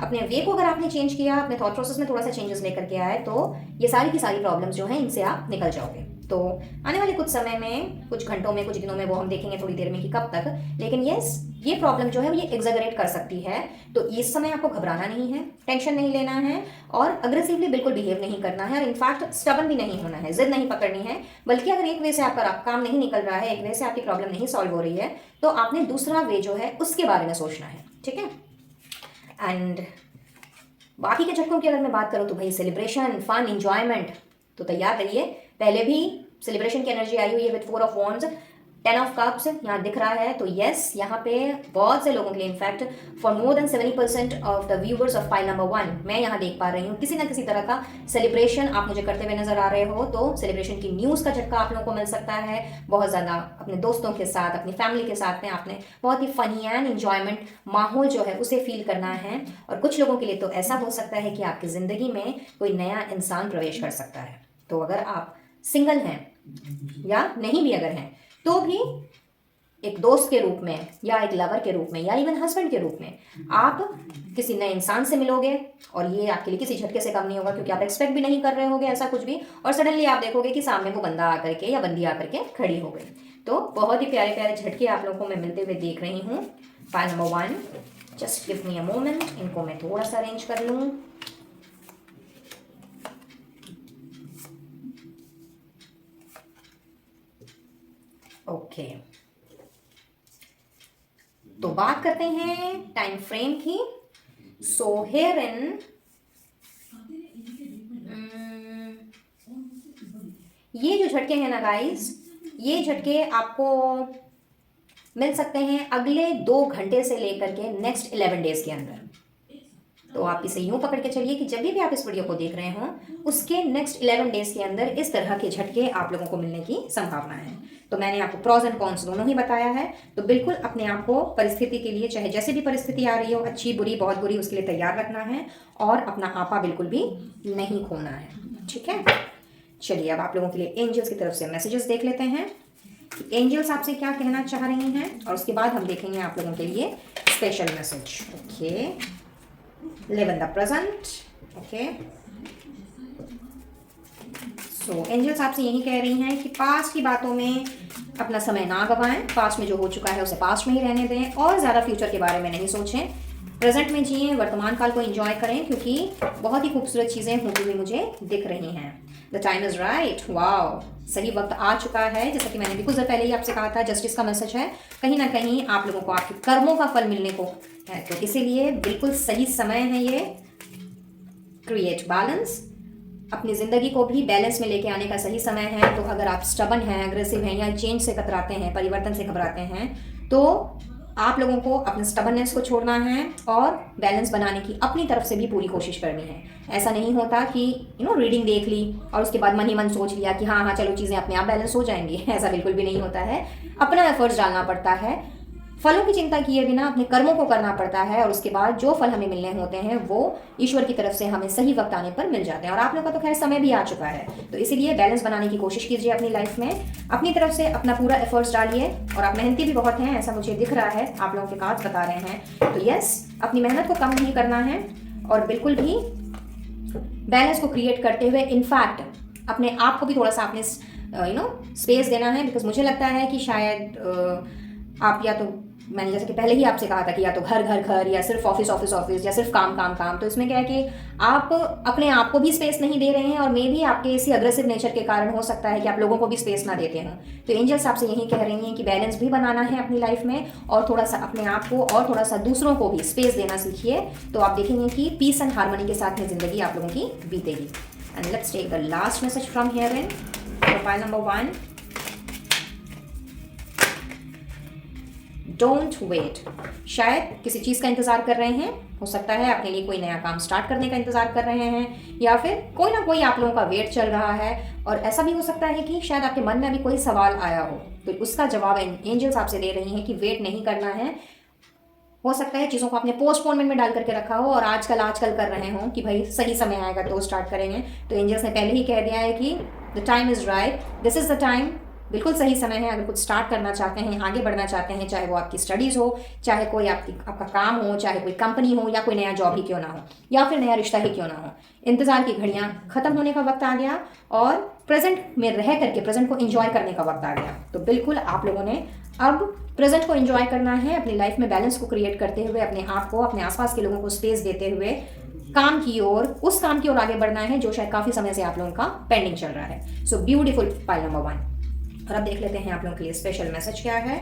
अपने वे को अगर आपने चेंज किया, अपने थॉट प्रोसेस में थोड़ा सा चेंजेस लेकर के आए, तो ये सारी की सारी प्रॉब्लम्स जो हैं इनसे आप निकल जाओगे। तो आने वाले कुछ समय में, कुछ घंटों में, कुछ दिनों में, वो हम देखेंगे थोड़ी देर में कि कब तक, लेकिन यस ये प्रॉब्लम जो है ये एग्जैगरेट कर सकती है। तो इस समय आपको घबराना नहीं है, टेंशन नहीं लेना है और अग्रेसिवली बिल्कुल बिहेव नहीं करना है और इनफैक्ट स्टबन भी नहीं होना है, जिद नहीं पकड़नी है। बल्कि अगर एक वे से आपका काम नहीं निकल रहा है, एक वे से आपकी प्रॉब्लम नहीं सॉल्व हो रही है, तो आपने दूसरा वे जो है उसके बारे में सोचना है, ठीक है। एंड बाकी के झटकों की अगर मैं बात करूँ तो भाई सेलिब्रेशन, फन, इंजॉयमेंट, तो तैयार रहिए। पहले भी सेलिब्रेशन की एनर्जी आई हुई है with 4 of wands, 10 of cups यहाँ दिख रहा है। तो यस यहाँ पे बहुत से लोगों के लिए, in fact for more than 70% of the viewers of file number 1 मैं यहाँ देख पा रही हूँ किसी ना किसी तरह का सेलिब्रेशन आप मुझे करते हुए नजर आ रहे हो। तो सेलिब्रेशन की न्यूज़ का झटका आप लोगों को मिल सकता है बहुत ज़्यादा। अपने दोस्तों के साथ, अपनी फैमिली के साथ में आपने बहुत ही फनी एंड इंजॉयमेंट माहौल जो है उसे फील करना है। और कुछ लोगों के लिए तो ऐसा हो सकता है कि आपकी ज़िंदगी में कोई नया इंसान प्रवेश कर सकता है। तो अगर आप सिंगल हैं या नहीं भी अगर हैं तो भी एक दोस्त के रूप में या एक लवर के रूप में या इवन हस्बैंड के रूप में आप किसी नए इंसान से मिलोगे और ये आपके लिए किसी झटके से कम नहीं होगा, क्योंकि आप एक्सपेक्ट भी नहीं कर रहे होगे ऐसा कुछ भी, और सडनली आप देखोगे कि सामने वो बंदा आकर के या बंदी आकर के खड़ी हो गई। तो बहुत ही प्यारे प्यारे झटके आप लोगों को मैं मिलते हुए देख रही हूँ। File number 1, just give me a moment, इनको मैं थोड़ा सा अरेंज कर लूँ। ओके तो बात करते हैं टाइम फ्रेम की। सो हेयर इन ये जो झटके हैं ना गाइस, ये झटके आपको मिल सकते हैं अगले 2 घंटे से लेकर के नेक्स्ट 11 डेज के अंदर। तो आप इसे यूं पकड़ के चलिए कि जब भी आप इस वीडियो को देख रहे हों उसके नेक्स्ट 11 डेज के अंदर इस तरह के झटके आप लोगों को मिलने की संभावना है। तो मैंने आपको प्रॉज एंड कॉन्स दोनों ही बताया है। तो बिल्कुल अपने आप को परिस्थिति के लिए, चाहे जैसे भी परिस्थिति आ रही हो, अच्छी बुरी बहुत बुरी, उसके लिए तैयार रखना है और अपना आपा बिल्कुल भी नहीं खोना है, ठीक है। चलिए अब आप लोगों के लिए एंजल्स की तरफ से मैसेजेस देख लेते हैं कि एंजल्स आपसे क्या कहना चाह रही हैं, और उसके बाद हम देखेंगे आप लोगों के लिए special message. Okay, live in the present. Okay, so angels आपसे यही कह रही हैं कि पास्ट की बातों में अपना समय ना गवाएं, पास्ट में जो हो चुका है उसे पास्ट में ही रहने दें और ज़्यादा फ्यूचर के बारे में नहीं सोचें। प्रेजेंट में जिए, वर्तमान काल को एंजॉय करें, क्योंकि बहुत ही खूबसूरत चीज़ें होती हुई मुझे दिख रही हैं। The time is right, wow, सही वक्त आ चुका है। जैसा कि मैंने भी कुछ देर पहले ही आपसे कहा था, जस्टिस का मैसेज है। कहीं ना कहीं आप लोगों को आपके कर्मों का फल मिलने को है, तो इसीलिए बिल्कुल सही समय है ये। क्रिएट बैलेंस, अपनी ज़िंदगी को भी बैलेंस में लेके आने का सही समय है। तो अगर आप स्टबन हैं, अग्रेसिव हैं या चेंज से कतराते हैं, परिवर्तन से घबराते हैं, तो आप लोगों को अपने स्टबननेस को छोड़ना है और बैलेंस बनाने की अपनी तरफ से भी पूरी कोशिश करनी है। ऐसा नहीं होता कि रीडिंग देख ली और उसके बाद मन ही मन सोच लिया कि हाँ चलो चीज़ें अपने आप बैलेंस हो जाएंगी। ऐसा बिल्कुल भी नहीं होता है। अपना एफर्ट्स डालना पड़ता है, फलों की चिंता किए बिना अपने कर्मों को करना पड़ता है, और उसके बाद जो फल हमें मिलने होते हैं वो ईश्वर की तरफ से हमें सही वक्त आने पर मिल जाते हैं। और आप लोगों का तो खैर समय भी आ चुका है, तो इसीलिए बैलेंस बनाने की कोशिश कीजिए अपनी लाइफ में। अपनी तरफ से अपना पूरा एफर्ट्स डालिए, और आप मेहनती भी बहुत हैं, ऐसा मुझे दिख रहा है, आप लोगों के कार्ड्स बता रहे हैं। तो यस, अपनी मेहनत को कम नहीं करना है और बिल्कुल भी बैलेंस को क्रिएट करते हुए इनफैक्ट अपने आप को भी थोड़ा सा अपने स्पेस देना है। बिकॉज मुझे लगता है कि शायद आप या तो, मैंने जैसे कि पहले ही आपसे कहा था कि या तो घर घर घर या सिर्फ ऑफिस ऑफिस ऑफिस या सिर्फ काम काम काम, तो इसमें क्या है कि आप अपने आप को भी स्पेस नहीं दे रहे हैं, और मे भी आपके इसी अग्रेसिव नेचर के कारण हो सकता है कि आप लोगों को भी स्पेस ना देते हैं। तो एंजल्स आपसे यही कह रही हैं कि बैलेंस भी बनाना है अपनी लाइफ में, और थोड़ा सा अपने आप को और थोड़ा सा दूसरों को भी स्पेस देना सीखिए। तो आप देखेंगे कि पीस एंड हार्मनी के साथ में जिंदगी आप लोगों की बीतेगी। And let's take the last message from here in profile number 1। Don't wait, शायद किसी चीज़ का इंतज़ार कर रहे हैं, हो सकता है अपने लिए कोई नया काम स्टार्ट करने का इंतज़ार कर रहे हैं, या फिर कोई ना कोई आप लोगों का वेट चल रहा है। और ऐसा भी हो सकता है कि शायद आपके मन में अभी कोई सवाल आया हो, तो उसका जवाब एंजल्स आपसे दे रही हैं कि वेट नहीं करना है, हो सकता है चीज़ों को आपने पोस्टपोनमेंट में डाल करके रखा हो और आजकल कर रहे हो कि भाई सही समय आएगा तो स्टार्ट करेंगे। तो एंजल्स ने पहले ही कह दिया है कि the time is right, this is the time, बिल्कुल सही समय है। अगर कुछ स्टार्ट करना चाहते हैं, आगे बढ़ना चाहते हैं, चाहे वो आपकी स्टडीज़ हो, चाहे कोई आपका काम हो, चाहे कोई कंपनी हो, या कोई नया जॉब ही क्यों ना हो, या फिर नया रिश्ता ही क्यों ना हो, इंतज़ार की घड़ियाँ ख़त्म होने का वक्त आ गया और प्रेजेंट में रह करके प्रेजेंट को एंजॉय करने का वक्त आ गया। तो बिल्कुल आप लोगों ने अब प्रेजेंट को एंजॉय करना है, अपनी लाइफ में बैलेंस को क्रिएट करते हुए, अपने आप को, अपने आसपास के लोगों को स्पेस देते हुए काम की ओर, उस काम की ओर आगे बढ़ना है जो शायद काफ़ी समय से आप लोगों का पेंडिंग चल रहा है। So beautiful pile number 1। और अब देख लेते हैं आप लोगों के लिए स्पेशल मैसेज क्या है।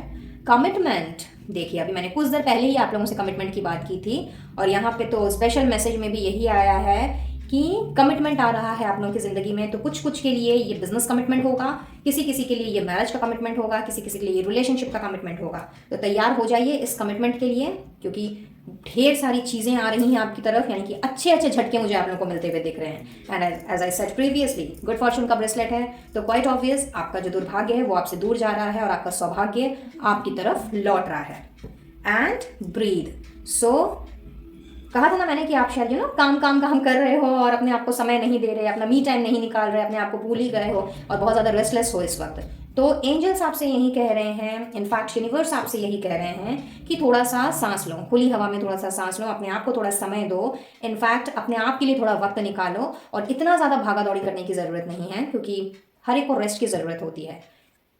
कमिटमेंट। देखिए अभी मैंने कुछ देर पहले ही आप लोगों से कमिटमेंट की बात की थी और यहाँ पे तो स्पेशल मैसेज में भी यही आया है कि कमिटमेंट आ रहा है आप लोगों की ज़िंदगी में। तो कुछ के लिए ये बिजनेस कमिटमेंट होगा, किसी के लिए ये मैरिज का कमिटमेंट होगा, किसी के लिए ये रिलेशनशिप का कमिटमेंट होगा। तो तैयार हो जाइए इस कमिटमेंट के लिए, क्योंकि ढेर सारी चीज़ें आ रही हैं आपकी तरफ, यानी कि अच्छे झटके मुझे आप लोगों को मिलते हुए दिख रहे हैं। And as I said previously, good fortune का ब्रेसलेट है, तो क्वाइट ऑब्वियस आपका जो दुर्भाग्य है वो आपसे दूर जा रहा है और आपका सौभाग्य आपकी तरफ लौट रहा है। And breathe. सो कहा था ना मैंने कि आप शायद काम कर रहे हो और अपने आप को समय नहीं दे रहे, अपना मी टाइम नहीं निकाल रहे, अपने आप को भूल ही गए हो और बहुत ज़्यादा रेस्टलेस हो इस वक्त। तो एंजल्स आपसे यही कह रहे हैं, इनफैक्ट यूनिवर्स आपसे यही कह रहे हैं कि थोड़ा सा सांस लो, खुली हवा में थोड़ा सा सांस लो, अपने आप को थोड़ा समय दो, इनफैक्ट अपने आप के लिए थोड़ा वक्त निकालो। और इतना ज़्यादा भागा दौड़ी करने की ज़रूरत नहीं है, क्योंकि हर एक को रेस्ट की ज़रूरत होती है।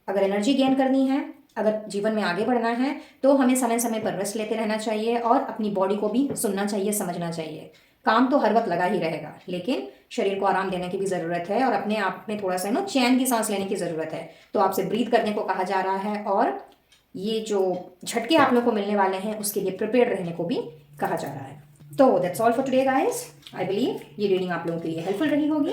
अगर एनर्जी गेन करनी है, अगर जीवन में आगे बढ़ना है, तो हमें समय समय पर रेस्ट लेते रहना चाहिए और अपनी बॉडी को भी सुनना चाहिए, समझना चाहिए। काम तो हर वक्त लगा ही रहेगा, लेकिन शरीर को आराम देने की भी ज़रूरत है और अपने आप में थोड़ा सा चैन की सांस लेने की ज़रूरत है। तो आपसे ब्रीथ करने को कहा जा रहा है और ये जो झटके आप लोग को मिलने वाले हैं उसके लिए प्रिपेयर रहने को भी कहा जा रहा है। तो that's all for today guys. I believe ये रीडिंग आप लोगों के लिए हेल्पफुल रही होगी,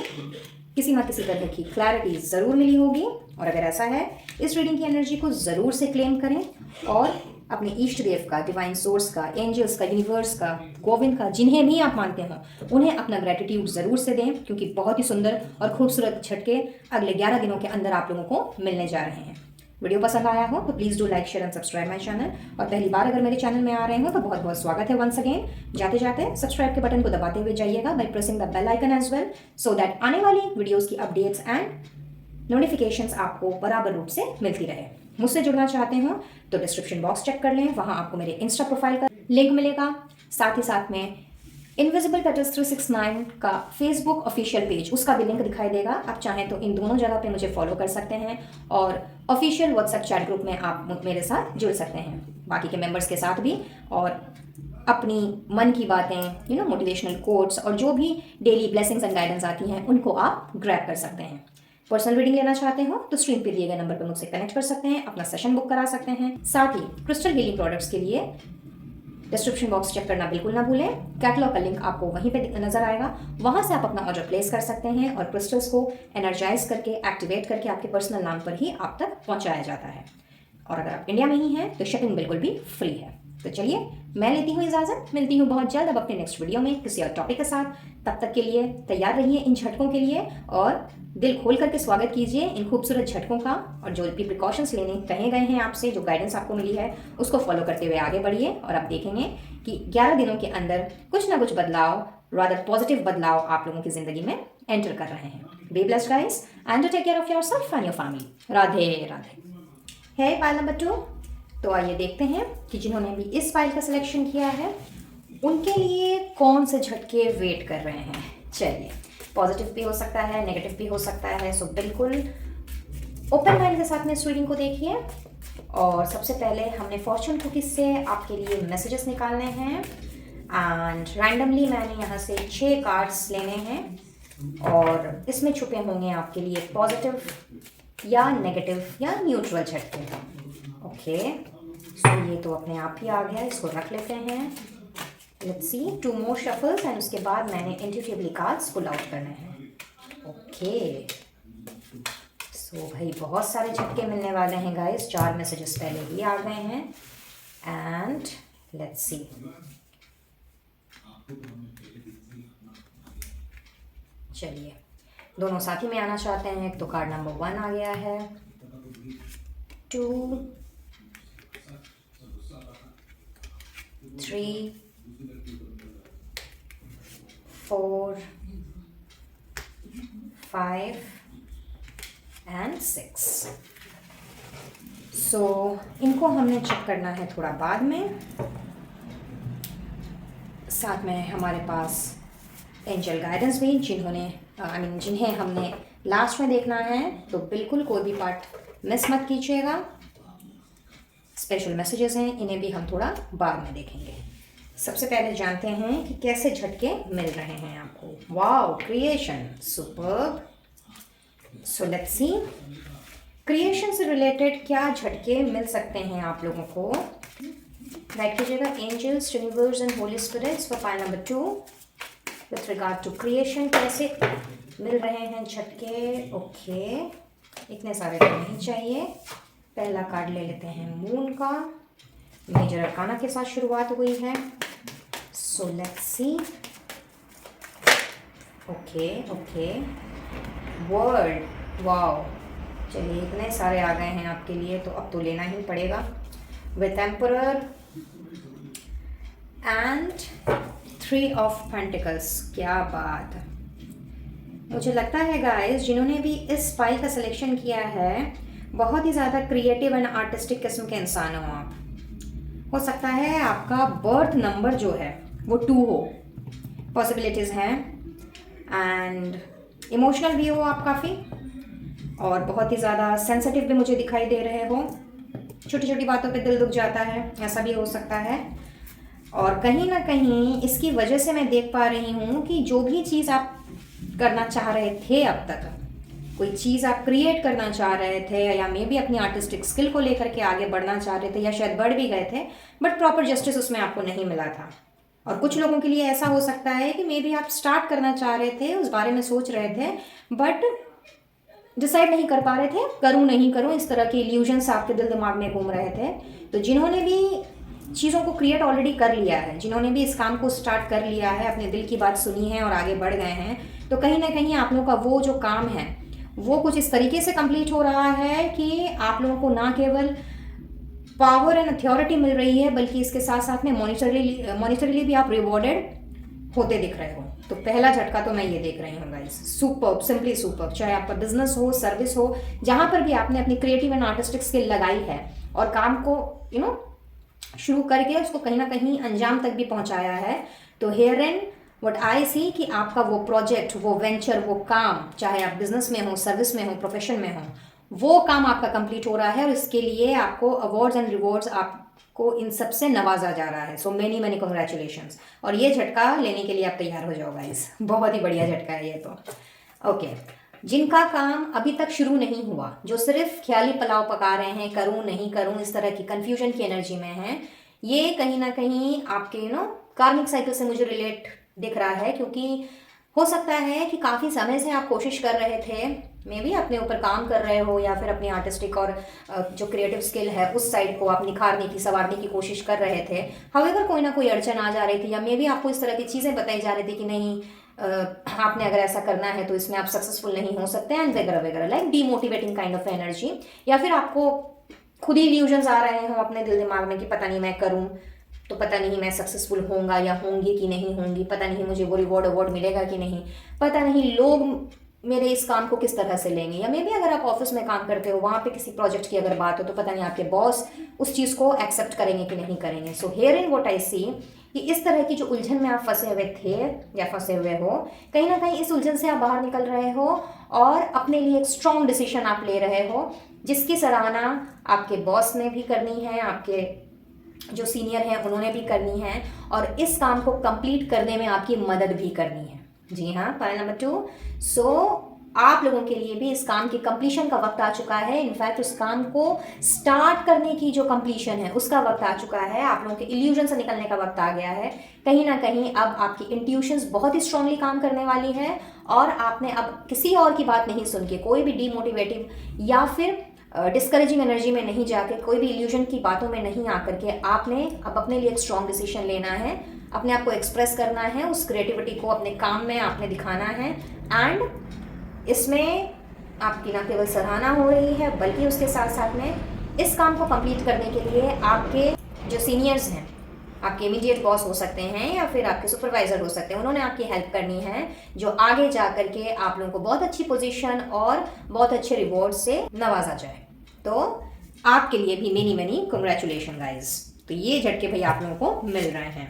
किसी ना किसी तरह की क्लैरिटी ज़रूर मिली होगी। और अगर ऐसा है, इस रीडिंग की एनर्जी को ज़रूर से क्लेम करें और अपने इष्ट देव का, डिवाइन सोर्स का, एंजल्स का, यूनिवर्स का, गोविंद का, जिन्हें भी आप मानते हो, उन्हें अपना ग्रेटिट्यूड ज़रूर से दें, क्योंकि बहुत ही सुंदर और खूबसूरत झटके अगले 11 दिनों के अंदर आप लोगों को मिलने जा रहे हैं। वीडियो पसंद आया हो तो please do like, share and subscribe my channel. और पहली बार अगर मेरे चैनल में आ रहे हो तो बहुत बहुत स्वागत है वंस अगेन। जाते जाते सब्सक्राइब के बटन को दबाते हुए जाइएगा by pressing the bell icon as well, so that आने वाली वीडियोस की अपडेट्स एंड नोटिफिकेशंस आपको बराबर रूप से मिलती रहे। मुझसे जुड़ना चाहते हो तो डिस्क्रिप्शन बॉक्स चेक कर लें, वहाँ आपको मेरे इंस्टा प्रोफाइल का लिंक मिलेगा। साथ ही साथ में इनविजिबल पेटल्स 369 का फेसबुक ऑफिशियल पेज, उसका भी लिंक दिखाई देगा। आप चाहें तो इन दोनों जगह पे मुझे फॉलो कर सकते हैं और ऑफिशियल व्हाट्सएप चैट ग्रुप में आप मेरे साथ जुड़ सकते हैं, बाकी के मेंबर्स के साथ भी। और अपनी मन की बातें, मोटिवेशनल कोट्स और जो भी डेली ब्लेसिंग्स एंड गाइडेंस आती हैं उनको आप ग्रैब कर सकते हैं। पर्सनल रीडिंग लेना चाहते हो तो स्क्रीन पे दिए गए नंबर पर मुझसे कनेक्ट कर सकते हैं, अपना सेशन बुक करा सकते हैं। साथ ही क्रिस्टल हीलिंग प्रोडक्ट्स के लिए डिस्क्रिप्शन बॉक्स चेक करना बिल्कुल ना भूलें, कैटलॉग का लिंक आपको वहीं पे नजर आएगा, वहां से आप अपना ऑर्डर प्लेस कर सकते हैं और क्रिस्टल्स को एनर्जाइज करके, एक्टिवेट करके आपके पर्सनल नाम पर ही आप तक पहुंचाया जाता है। और अगर आप इंडिया में ही हैं तो शिपिंग बिल्कुल भी फ्री है। तो चलिए मैं लेती हूँ इजाज़त, मिलती हूँ बहुत जल्द अब अपने नेक्स्ट वीडियो में किसी और टॉपिक के साथ। तब तक के लिए तैयार रहिए इन झटकों के लिए और दिल खोल करके स्वागत कीजिए इन खूबसूरत झटकों का। और जो भी प्रिकॉशंस लेने कहे गए हैं आपसे, जो गाइडेंस आपको मिली है, उसको फॉलो करते हुए आगे बढ़िए और आप देखेंगे कि 11 दिनों के अंदर कुछ ना कुछ बदलाव, रादर पॉजिटिव बदलाव आप लोगों की जिंदगी में एंटर कर रहे हैं। Be blessed guys and take care of yourself and your family. Radhe Radhe. है फाइल नंबर 2। तो आइए देखते हैं कि जिन्होंने भी इस फाइल का सिलेक्शन किया है उनके लिए कौन से झटके वेट कर रहे हैं। चलिए, पॉजिटिव भी हो सकता है, नेगेटिव भी हो सकता है। सो बिल्कुल ओपन माइंड के साथ में इस रीडिंग को देखिए। और सबसे पहले हमने फॉर्चून कुकीज से आपके लिए मैसेजेस निकालने हैं एंड रैंडमली मैंने यहाँ से 6 कार्ड्स लेने हैं और इसमें छुपे होंगे आपके लिए पॉजिटिव या नेगेटिव या न्यूट्रल झटके। ओके, सो ये तो अपने आप ही आ गया, इसको रख लेते हैं। Let's see 2 more shuffles and उसके बाद मैंने इंट्यूटिवली कार्ड्स पुल आउट करने हैं। ओके, सो भाई बहुत सारे झटके मिलने वाले हैं गाइस। 4 मैसेजेस पहले ही आ गए हैं एंड लेट्स सी। चलिए, दोनों साथ ही में आना चाहते हैं। एक तो कार्ड नंबर 1 आ गया है, 2 3, 4, 5 and 6. सो इनको हमने चेक करना है थोड़ा बाद में। साथ में हमारे पास एंजल गाइडेंस भी जिन्हें हमने लास्ट में देखना है, तो बिल्कुल कोई भी पार्ट मिस मत कीजिएगा। स्पेशल मैसेजेस हैं, इन्हें भी हम थोड़ा बाद में देखेंगे। सबसे पहले जानते हैं कि कैसे झटके मिल रहे हैं आपको। Wow, creation, superb. So let's C, creation से रिलेटेड क्या झटके मिल सकते हैं आप लोगों को। राइट कीजिएगा, angels, universe and holy spirits for pile number 2 with regard to creation, कैसे मिल रहे हैं झटके। ओके, इतने सारे तो नहीं चाहिए। पहला कार्ड ले लेते हैं मून का। मेजर अरकाना के साथ शुरुआत हुई है। So let's C. Okay, world, wow, चलिए इतने सारे आ गए हैं आपके लिए, तो अब तो लेना ही पड़ेगा। With emperor and 3 of pentacles, क्या बात। मुझे लगता है गाइस, जिन्होंने भी इस फाइल का सिलेक्शन किया है, बहुत ही ज़्यादा क्रिएटिव एंड आर्टिस्टिक किस्म के इंसान हो आप। हो सकता है आपका बर्थ नंबर जो है वो 2 हो, पॉसिबिलिटीज़ हैं। एंड इमोशनल भी हो आप काफ़ी, और बहुत ही ज़्यादा सेंसिटिव भी मुझे दिखाई दे रहे हो। छोटी छोटी बातों पे दिल दुख जाता है, ऐसा भी हो सकता है। और कहीं ना कहीं इसकी वजह से मैं देख पा रही हूँ कि जो भी चीज़ आप करना चाह रहे थे अब तक, कोई चीज़ आप क्रिएट करना चाह रहे थे, या मे बी अपनी आर्टिस्टिक स्किल को लेकर के आगे बढ़ना चाह रहे थे, या शायद बढ़ भी गए थे, बट प्रॉपर जस्टिस उसमें आपको नहीं मिला था। और कुछ लोगों के लिए ऐसा हो सकता है कि मे बी आप स्टार्ट करना चाह रहे थे, उस बारे में सोच रहे थे, बट डिसाइड नहीं कर पा रहे थे, करूं नहीं करूं, इस तरह के इल्यूजन्स आपके दिल दिमाग में घूम रहे थे। तो जिन्होंने भी चीज़ों को क्रिएट ऑलरेडी कर लिया है, जिन्होंने भी इस काम को स्टार्ट कर लिया है, अपने दिल की बात सुनी है और आगे बढ़ गए हैं, तो कहीं ना कहीं आप लोगों का वो जो काम है वो कुछ इस तरीके से कंप्लीट हो रहा है कि आप लोगों को ना केवल पावर एंड अथॉरिटी मिल रही है, बल्कि इसके साथ साथ में मॉनिटरीली भी आप रिवॉर्डेड होते दिख रहे हो। तो पहला झटका तो मैं ये देख रही हूँ गाइस, सुपर्ब, सिंपली सुपर्ब। चाहे आपका बिजनेस हो, सर्विस हो, जहां पर भी आपने अपनी क्रिएटिव एंड आर्टिस्टिक स्किल लगाई है और काम को शुरू करके उसको कहीं ना कहीं अंजाम तक भी पहुंचाया है, तो hair and what I see कि आपका वो प्रोजेक्ट, वो वेंचर, वो काम, चाहे आप बिजनेस में हो, सर्विस में हो, प्रोफेशन में हो, वो काम आपका कंप्लीट हो रहा है और इसके लिए आपको अवार्ड्स एंड रिवॉर्ड्स आपको इन सब से नवाजा जा रहा है। So many many congratulations. और ये झटका लेने के लिए आप तैयार हो जाओ गाइस, बहुत ही बढ़िया झटका है ये तो। ओके, जिनका काम अभी तक शुरू नहीं हुआ, जो सिर्फ ख्याली पुलाव पका रहे हैं, करूं नहीं करूं, इस तरह की कंफ्यूजन की एनर्जी में है, ये कहीं ना कहीं आपके कार्मिक साइकिल से मुझे रिलेट दिख रहा है। क्योंकि हो सकता है कि काफ़ी समय से आप कोशिश कर रहे थे, मे बी अपने ऊपर काम कर रहे हो, या फिर अपनी आर्टिस्टिक और जो क्रिएटिव स्किल है उस साइड को आप निखारने की, संवारने की कोशिश कर रहे थे। हाउएवर कोई ना कोई अड़चन आ जा रही थी, या मे बी आपको इस तरह की चीज़ें बताई जा रही थी कि नहीं, आपने अगर ऐसा करना है तो इसमें आप सक्सेसफुल नहीं हो सकते, एंड वगैरह वगैरह, like demotivating kind of energy. या फिर आपको खुद ही इल्यूजन्स आ रहे हो अपने दिल दिमाग में कि पता नहीं मैं करूं तो पता नहीं मैं सक्सेसफुल होऊंगा या होंगी कि नहीं होंगी, पता नहीं मुझे वो रिवॉर्ड अवार्ड मिलेगा कि नहीं, पता नहीं लोग मेरे इस काम को किस तरह से लेंगे। या मे बी अगर आप ऑफिस में काम करते हो, वहाँ पे किसी प्रोजेक्ट की अगर बात हो, तो पता नहीं आपके बॉस उस चीज़ को एक्सेप्ट करेंगे कि नहीं करेंगे। So here in what I see कि इस तरह की जो उलझन में आप फंसे हुए थे या फंसे हुए हो, कहीं ना कहीं इस उलझन से आप बाहर निकल रहे हो और अपने लिए एक स्ट्रॉन्ग डिसीजन आप ले रहे हो, जिसकी सराहना आपके बॉस ने भी करनी है, आपके जो सीनियर हैं उन्होंने भी करनी है, और इस काम को कंप्लीट करने में आपकी मदद भी करनी है। जी हाँ, पॉइंट नंबर 2। सो आप लोगों के लिए भी इस काम की कंप्लीशन का वक्त आ चुका है। इनफैक्ट उस काम को स्टार्ट करने की जो कंप्लीशन है उसका वक्त आ चुका है। आप लोगों के इल्यूजन से निकलने का वक्त आ गया है। कहीं ना कहीं अब आपकी इंट्यूशंस बहुत ही स्ट्रांगली काम करने वाली है, और आपने अब किसी और की बात नहीं सुन के, कोई भी डीमोटिवेटिव या फिर डिस्करेजिंग एनर्जी में नहीं जाके, कोई भी इल्यूजन की बातों में नहीं आकर के, आपने अब अपने लिए एक स्ट्रॉन्ग डिसीजन लेना है, अपने आप को एक्सप्रेस करना है, उस क्रिएटिविटी को अपने काम में आपने दिखाना है। एंड इसमें आपकी ना केवल सराहना हो रही है, बल्कि उसके साथ साथ में इस काम को कंप्लीट करने के लिए आपके जो सीनियर्स हैं आपके इमीडिएट बॉस हो सकते हैं या फिर आपके सुपरवाइजर हो सकते हैं, उन्होंने आपकी हेल्प करनी है जो आगे जा करके आप लोगों को बहुत अच्छी पोजीशन और बहुत अच्छे रिवॉर्ड से नवाजा जाए। तो आपके लिए भी मेनी मेनी कंग्रेचुलेशन गाइज। तो ये झटके भाई आप लोगों को मिल रहे हैं।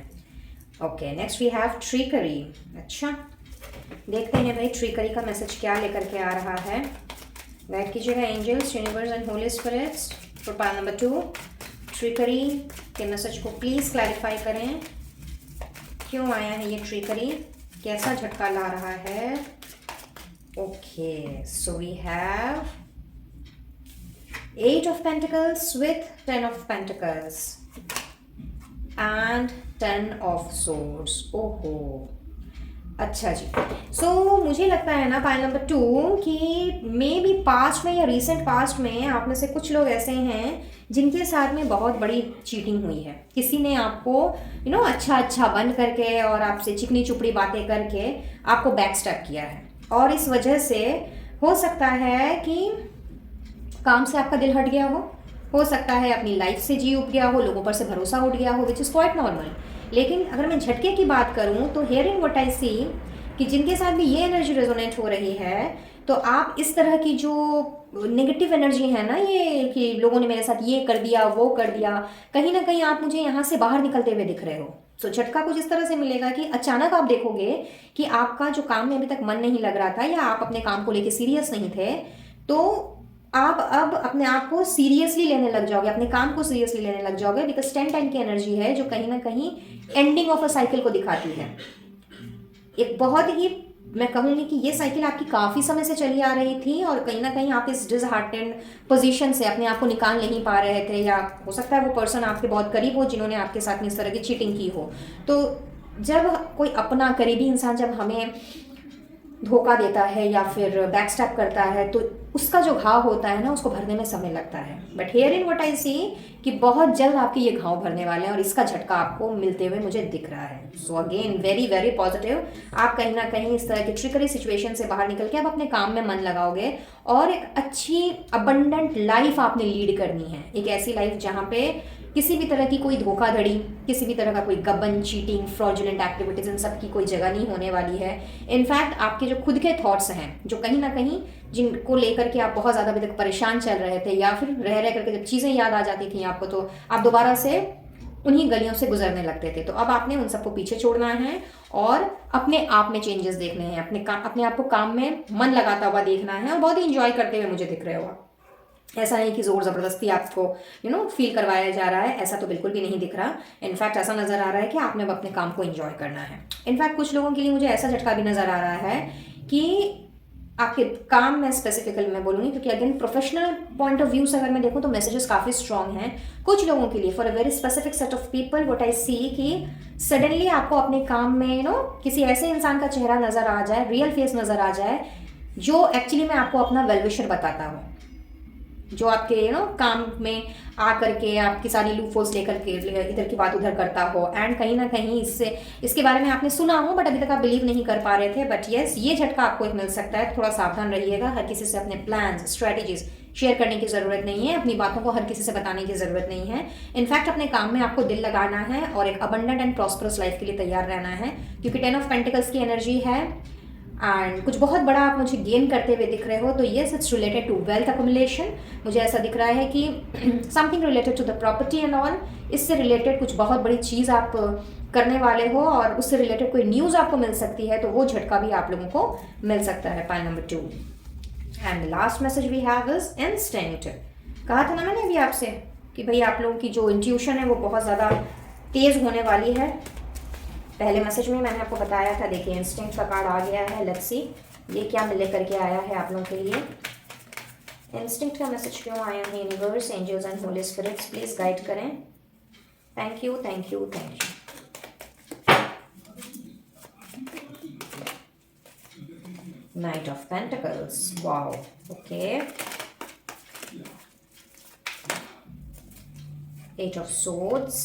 Okay, next we have trickery. अच्छा, देखते हैं भाई ट्रिकरी का मैसेज क्या लेकर के आ रहा है। गाइड कीजिएगा angels, universe and holy spirits for pile number 2। Trickery के मैसेज को प्लीज क्लैरिफाई करें, क्यों आया है ये ट्रिकरी, कैसा झटका ला रहा है। Okay, so we have 8 of Pentacles with 10 of Pentacles and 10 of Swords। ओहो, अच्छा जी। मुझे लगता है ना पाइल नंबर 2 कि मे बी पास्ट में या रिसेंट पास्ट में आप में से कुछ लोग ऐसे हैं जिनके साथ में बहुत बड़ी चीटिंग हुई है। किसी ने आपको अच्छा बन करके और आपसे चिकनी चुपड़ी बातें करके आपको बैकस्टैप किया है, और इस वजह से हो सकता है कि काम से आपका दिल हट गया हो सकता है अपनी लाइफ से जी उठ गया हो, लोगों पर से भरोसा उठ गया हो, विच इज़ क्वाइट नॉर्मल। लेकिन अगर मैं झटके की बात करूं तो हियरिंग व्हाट आई सी कि जिनके साथ भी ये एनर्जी रेजोनेट हो रही है, तो आप इस तरह की जो नेगेटिव एनर्जी है ना, ये कि लोगों ने मेरे साथ ये कर दिया वो कर दिया, कहीं ना कहीं आप मुझे यहाँ से बाहर निकलते हुए दिख रहे हो। तो झटका कुछ इस तरह से मिलेगा कि अचानक आप देखोगे कि आपका जो काम में अभी तक मन नहीं लग रहा था या आप अपने काम को लेके सीरियस नहीं थे, तो आप अब अपने आप को सीरियसली लेने लग जाओगे, अपने काम को सीरियसली लेने लग जाओगे, बिकॉज 10 टाइम की एनर्जी है जो कहीं ना कहीं एंडिंग ऑफ अ साइकिल को दिखाती है। एक बहुत ही, मैं कहूँगी कि ये साइकिल आपकी काफ़ी समय से चली आ रही थी और कहीं ना कहीं आप इस डिसहार्टेंड पोजीशन से अपने आप को निकाल नहीं पा रहे थे, या हो सकता है वो पर्सन आपके बहुत करीब हो जिन्होंने आपके साथ में इस तरह की चीटिंग की हो। तो जब कोई अपना करीबी इंसान जब हमें धोखा देता है या फिर बैकस्टैप करता है, तो उसका जो घाव होता है ना, उसको भरने में समय लगता है। But here in what I see कि बहुत जल्द आपके ये घाव भरने वाले हैं और इसका झटका आपको मिलते हुए मुझे दिख रहा है। So again very very positive. आप कहीं ना कहीं इस तरह की ट्रिकरी सिचुएशन से बाहर निकल के आप अपने काम में मन लगाओगे और एक अच्छी अबंडेंट लाइफ आपने लीड करनी है। एक ऐसी लाइफ जहाँ पे किसी भी तरह की कोई धोखाधड़ी, किसी भी तरह का कोई गबन, चीटिंग, फ्रॉडुलेंट एक्टिविटीज, इन सब की कोई जगह नहीं होने वाली है। इनफैक्ट आपके जो खुद के थॉट्स हैं, जो कहीं ना कहीं जिनको लेकर के आप बहुत ज़्यादा अभी तक परेशान चल रहे थे, या फिर रह करके जब चीज़ें याद आ जाती थी आपको, तो आप दोबारा से उन्हीं गलियों से गुजरने लगते थे। तो अब आपने उन सबको पीछे छोड़ना है और अपने आप में चेंजेस देखने हैं, अपने आप को काम में मन लगाता हुआ देखना है, और बहुत ही इंजॉय करते हुए मुझे दिख रहे हो आप। ऐसा नहीं कि जोर ज़बरदस्ती आपको फील करवाया जा रहा है, ऐसा तो बिल्कुल भी नहीं दिख रहा। इनफैक्ट ऐसा नज़र आ रहा है कि आपने अब अपने काम को एंजॉय करना है। इनफैक्ट कुछ लोगों के लिए मुझे ऐसा झटका भी नज़र आ रहा है कि आपके काम में स्पेसिफिकली मैं बोलूँगी, क्योंकि again professional point of view से अगर मैं देखूँ तो मैसेजेस काफ़ी स्ट्रॉन्ग हैं। कुछ लोगों के लिए for a very specific set of people what I see कि सडनली आपको अपने काम में किसी ऐसे इंसान का चेहरा नज़र आ जाए, रियल फेस नज़र आ जाए, जो एक्चुअली में आपको अपना वेलविशर बताता हो, जो आपके काम में आ करके आपकी सारी लूप होल्स लेकर के इधर की बात उधर करता हो। एंड कहीं ना कहीं इसके बारे में आपने सुना हो बट अभी तक आप बिलीव नहीं कर पा रहे थे। बट यस, ये झटका आपको एक मिल सकता है। थोड़ा सावधान रहिएगा, हर किसी से अपने प्लान्स, स्ट्रेटेजीज शेयर करने की ज़रूरत नहीं है, अपनी बातों को हर किसी से बताने की ज़रूरत नहीं है। इनफैक्ट अपने काम में आपको दिल लगाना है और एक अबंडेंट एंड प्रॉस्परस लाइफ के लिए तैयार रहना है, क्योंकि 10 ऑफ पेंटिकल्स की एनर्जी है एंड कुछ बहुत बड़ा आप मुझे गेन करते हुए दिख रहे हो। तो yes, it's related to wealth accumulation. मुझे ऐसा दिख रहा है कि something related to the property and all, इससे रिलेटेड कुछ बहुत बड़ी चीज़ आप करने वाले हो और उससे रिलेटेड कोई न्यूज़ आपको मिल सकती है, तो वो झटका भी आप लोगों को मिल सकता है। Pile number 2 and the last message we have is instinct. कहा था ना मैंने अभी आपसे कि भाई आप लोगों की जो इंट्यूशन है वो बहुत ज़्यादा तेज़ होने वाली है। पहले मैसेज में मैंने आपको बताया था, देखिए इंस्टिंक्ट का कार्ड आ गया है। लेट्स सी ये क्या मिले करके आया है आप लोगों के लिए। इंस्टिंक्ट का मैसेज क्यों आया है? Universe, angels and holy spirits please guide करें। Thank you, thank you, thank you. Knight of Pentacles. Wow. Okay. 8 of Swords.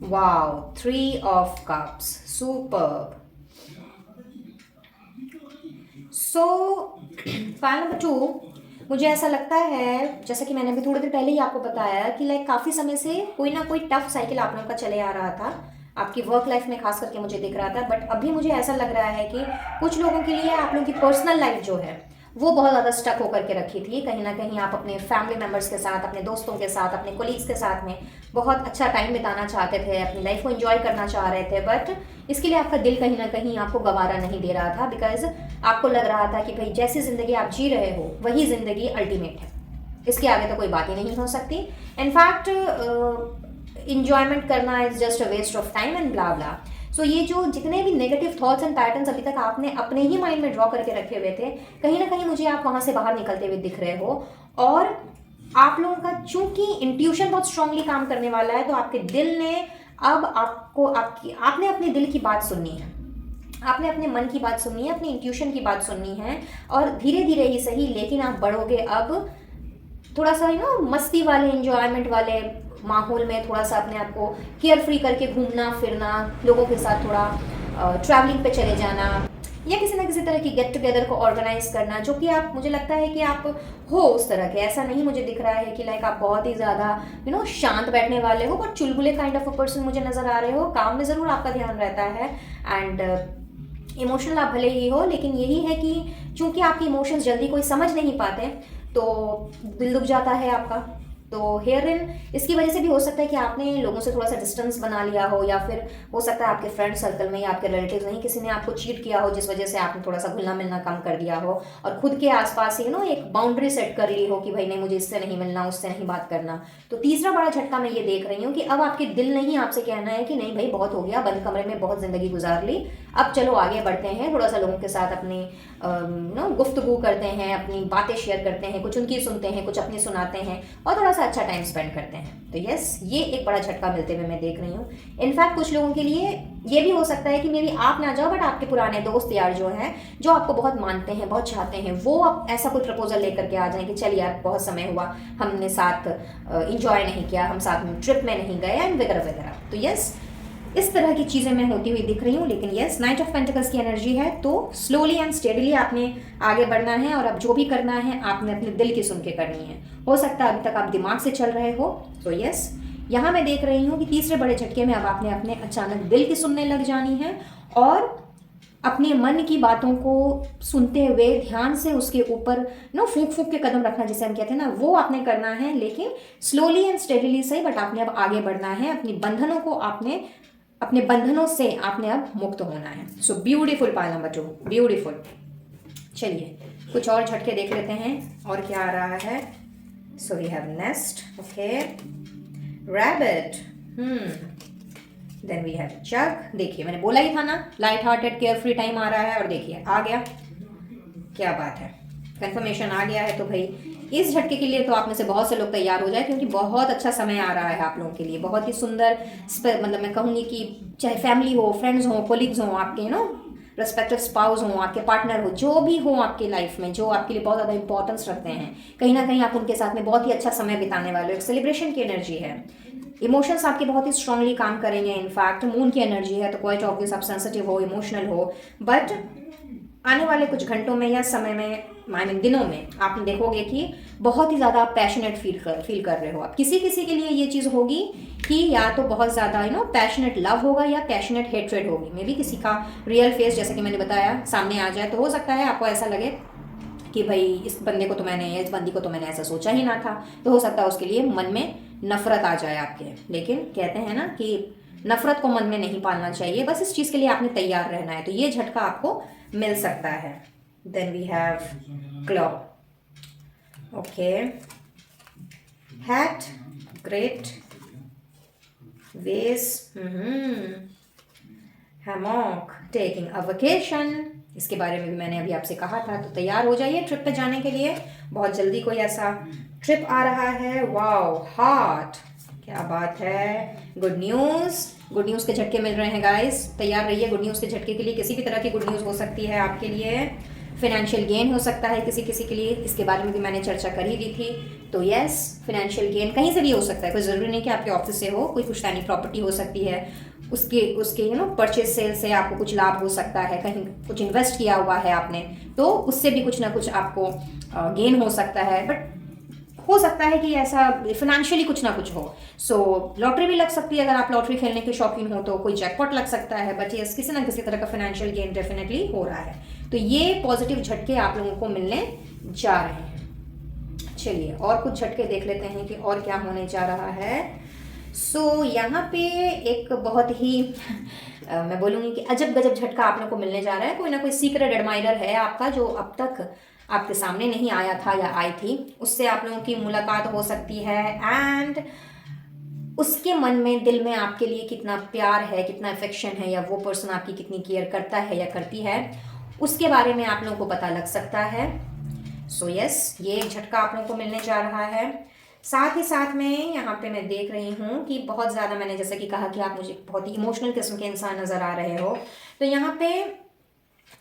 Wow. 3 of Cups. Superb. So, file number 2. मुझे ऐसा लगता है, जैसा कि मैंने अभी थोड़ी देर पहले ही आपको बताया, कि लाइक काफ़ी समय से कोई ना कोई टफ साइकिल आप लोगों का चले आ रहा था आपकी वर्क लाइफ में, खास करके मुझे दिख रहा था। बट अभी मुझे ऐसा लग रहा है कि कुछ लोगों के लिए आप लोगों की पर्सनल लाइफ जो है वो बहुत ज़्यादा स्टक होकर के रखी थी। कहीं ना कहीं आप अपने फैमिली मेम्बर्स के साथ, अपने दोस्तों के साथ, अपने कोलीग्स के साथ में बहुत अच्छा टाइम बिताना चाहते थे, अपनी लाइफ को एंजॉय करना चाह रहे थे, बट इसके लिए आपका दिल कहीं ना कहीं आपको गवारा नहीं दे रहा था, बिकॉज आपको लग रहा था कि भाई जैसी ज़िंदगी आप जी रहे हो वही ज़िंदगी अल्टीमेट है, इसके आगे तो कोई बात ही नहीं हो सकती। इनफैक्ट इंजॉयमेंट करना is just a waste of time and blah blah. So ये जो जितने भी नेगेटिव थॉट्स एंड पैटर्न्स अभी तक आपने अपने ही माइंड में ड्रॉ करके रखे हुए थे, कहीं ना कहीं मुझे आप वहाँ से बाहर निकलते हुए दिख रहे हो। और आप लोगों का चूंकि इंट्यूशन बहुत स्ट्रांगली काम करने वाला है, तो आपके दिल ने अब आपने अपने दिल की बात सुननी है, आपने अपने मन की बात सुननी है, अपनी इंट्यूशन की बात सुननी है। और धीरे धीरे ही सही, लेकिन आप बढ़ोगे अब थोड़ा सा मस्ती वाले, इंजॉयमेंट वाले माहौल में, थोड़ा सा अपने आप को केयर फ्री करके घूमना फिरना, लोगों के साथ थोड़ा ट्रैवलिंग पे चले जाना, या किसी ना किसी तरह की गेट टुगेदर को ऑर्गेनाइज करना, जो कि आप, मुझे लगता है कि आप हो उस तरह के। ऐसा नहीं मुझे दिख रहा है कि लाइक आप बहुत ही ज़्यादा शांत बैठने वाले हो, बट चुलबुले काइंड ऑफ अ पर्सन मुझे नज़र आ रहे हो। काम में ज़रूर आपका ध्यान रहता है एंड इमोशनल आप भले ही हो, लेकिन यही है कि चूंकि आपके इमोशंस जल्दी कोई समझ नहीं पाते तो दिल दुख जाता है आपका। तो हेयर इन इसकी वजह से भी हो सकता है कि आपने लोगों से थोड़ा सा डिस्टेंस बना लिया हो, या फिर हो सकता है आपके फ्रेंड सर्कल में या आपके रिलेटिव्स में ही किसी ने आपको चीट किया हो, जिस वजह से आपने थोड़ा सा घुलना मिलना कम कर दिया हो, और खुद के आसपास ही एक बाउंड्री सेट कर ली हो कि भाई नहीं, मुझे इससे नहीं मिलना, उससे नहीं बात करना। तो तीसरा बड़ा झटका मैं ये देख रही हूँ कि अब आपके दिल ने ही आपसे कहना है कि नहीं भाई, बहुत हो गया, बंद कमरे में बहुत ज़िंदगी गुजार ली, अब चलो आगे बढ़ते हैं, थोड़ा सा लोगों के साथ अपनी गुफ्तगू करते हैं, अपनी बातें शेयर करते हैं, कुछ उनकी सुनते हैं, कुछ अपनी सुनाते हैं, और थोड़ा सा अच्छा टाइम स्पेंड करते हैं। तो यस, ये एक बड़ा झटका मिलते हुए मैं देख रही हूँ। इनफैक्ट कुछ लोगों के लिए ये भी हो सकता है कि मे बी आप ना जाओ, बट आपके पुराने दोस्त यार जो हैं, जो आपको बहुत मानते हैं, बहुत चाहते हैं, वो अब ऐसा कोई प्रपोजल लेकर के आ जाएं कि चल यार, बहुत समय हुआ हमने साथ इंजॉय नहीं किया, हम साथ में ट्रिप में नहीं गए, एंड वगैरह वगैरह। तो यस, इस तरह की चीज़ें मैं होती हुई दिख रही हूँ। लेकिन यस, नाइट ऑफ पेंटिकल्स की एनर्जी है, तो स्लोली एंड स्टेडली आपने आगे बढ़ना है, और अब जो भी करना है आपने अपने दिल की सुन के करनी है। हो सकता है अभी तक आप दिमाग से चल रहे हो, तो यस, यहाँ मैं देख रही हूँ कि तीसरे बड़े झटके में अब आपने अपने अचानक दिल की सुनने लग जानी है, और अपने मन की बातों को सुनते हुए ध्यान से उसके ऊपर फूंक फूंक के कदम रखना, जिसे हम कहते हैं ना, वो आपने करना है। लेकिन स्लोली एंड स्टेडली सही, बट आपने अब आगे बढ़ना है, अपने बंधनों से आपने अब मुक्त होना है। सो ब्यूटीफुल पाल नंबर 2, ब्यूटीफुल। चलिए कुछ और झटके देख लेते हैं और क्या आ रहा है। So we have nest, okay, rabbit, then we have jug. देखिए मैंने बोला ही था ना, light hearted carefree time आ रहा है, और देखिए आ गया, क्या बात है, कंफर्मेशन आ गया है। तो भाई इस झटके के लिए तो आप में से बहुत से लोग तैयार हो जाए, क्योंकि बहुत अच्छा समय आ रहा है आप लोगों के लिए, बहुत ही सुंदर। मतलब मैं कहूँगी कि चाहे फैमिली हो, फ्रेंड्स हो, कोलिग्स हो, आपके रेस्पेक्टिव स्पाउस हो, आपके पार्टनर हो, जो भी हो आपकी लाइफ में, जो आपके लिए बहुत ज़्यादा इंपॉर्टेंस रखते हैं, कहीं ना कहीं आप उनके साथ में बहुत ही अच्छा समय बिताने वाले हो। एक सेलिब्रेशन की एनर्जी है, इमोशंस आपके बहुत ही स्ट्रांगली काम करेंगे। इनफैक्ट मून की एनर्जी है, तो क्वाइट ऑब्वियस आप सेंसिटिव हो, इमोशनल हो, बट आने वाले कुछ घंटों में या समय में, दिनों में, आप देखोगे कि बहुत ही ज़्यादा पैशनेट फील कर रहे हो आप। किसी किसी के लिए ये चीज़ होगी कि या तो बहुत ज़्यादा पैशनेट लव होगा, या पैशनेट हेट्रेड होगी। मे बी किसी का रियल फेस, जैसे कि मैंने बताया, सामने आ जाए, तो हो सकता है आपको ऐसा लगे कि भाई इस बंदी को तो मैंने ऐसा सोचा ही ना था। तो हो सकता है उसके लिए मन में नफरत आ जाए आपके। लेकिन कहते हैं ना कि नफरत को मन में नहीं पालना चाहिए, बस इस चीज़ के लिए आपने तैयार रहना है। तो ये झटका आपको मिल सकता है। Then we have claw, okay, hat, great, vase, hammock, taking a vacation, इसके बारे में भी मैंने अभी आपसे कहा था। तो तैयार हो जाइए ट्रिप पे जाने के लिए, बहुत जल्दी कोई ऐसा ट्रिप आ रहा है। वाओ, हार्ट, क्या बात है, गुड न्यूज़ के झटके मिल रहे हैं गाइस, तैयार रहिए गुड न्यूज़ के झटके के लिए। किसी भी तरह की गुड न्यूज़ हो सकती है आपके लिए। फिनेंशियल गेन हो सकता है किसी किसी के लिए, इसके बारे में भी मैंने चर्चा कर ही दी थी। तो यस, फिनेंशियल गेन कहीं से भी हो सकता है, कोई ज़रूरी नहीं कि आपके ऑफिस से हो, कोई पुश्तैनी प्रॉपर्टी हो सकती है, उसके उसके परचेज सेल से आपको कुछ लाभ हो सकता है, कहीं कुछ इन्वेस्ट किया हुआ है आपने तो उससे भी कुछ ना कुछ आपको गेन हो सकता है। बट हो सकता है कि ऐसा फिनेंशियली कुछ ना कुछ हो। सो लॉटरी भी लग सकती है, अगर आप लॉटरी खेलने के शौकीन हो तो कोई जैकपॉट लग सकता है। बट यस, किसी ना किसी तरह का फाइनेंशियल गेन डेफिनेटली हो रहा है। तो ये पॉजिटिव झटके आप लोगों को मिलने जा रहे हैं। चलिए और कुछ झटके देख लेते हैं कि और क्या होने जा रहा है। सो यहाँ पे एक बहुत ही मैं बोलूँगी कि अजब गजब झटका आप लोगों को मिलने जा रहा है। कोई ना कोई सीक्रेट एडमायरर है आपका जो अब तक आपके सामने नहीं आया था या आई थी, उससे आप लोगों की मुलाकात हो सकती है। एंड उसके मन में, दिल में आपके लिए कितना प्यार है, कितना अफेक्शन है, या वो पर्सन आपकी कितनी केयर करता है या करती है, उसके बारे में आप लोगों को पता लग सकता है। सो यस, ये एक झटका आप लोगों को मिलने जा रहा है। साथ ही साथ में यहाँ पे मैं देख रही हूँ कि बहुत ज़्यादा, मैंने जैसे कि कहा कि आप मुझे बहुत ही इमोशनल किस्म के इंसान नज़र आ रहे हो, तो यहाँ पे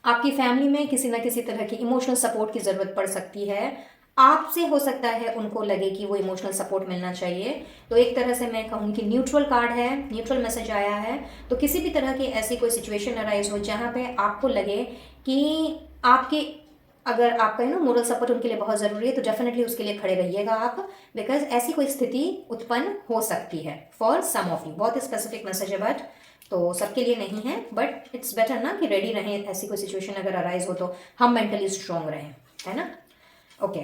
आपकी फैमिली में किसी ना किसी तरह की इमोशनल सपोर्ट की ज़रूरत पड़ सकती है। आपसे हो सकता है उनको लगे कि वो इमोशनल सपोर्ट मिलना चाहिए। तो एक तरह से मैं कहूँगी कि न्यूट्रल कार्ड है, न्यूट्रल मैसेज आया है। तो किसी भी तरह की ऐसी कोई सिचुएशन अराइज हो जहाँ पे आपको लगे कि आपके, अगर आपका मोरल सपोर्ट उनके लिए बहुत ज़रूरी है, तो डेफिनेटली उसके लिए खड़े रहिएगा आप, बिकॉज ऐसी कोई स्थिति उत्पन्न हो सकती है फॉर सम ऑफ यू। बहुत ही स्पेसिफिक मैसेज है, बट तो सबके लिए नहीं है। बट इट्स बेटर ना कि रेडी रहें, ऐसी कोई सिचुएशन अगर अराइज हो तो हम मेंटली स्ट्रांग रहें, है ना। ओके,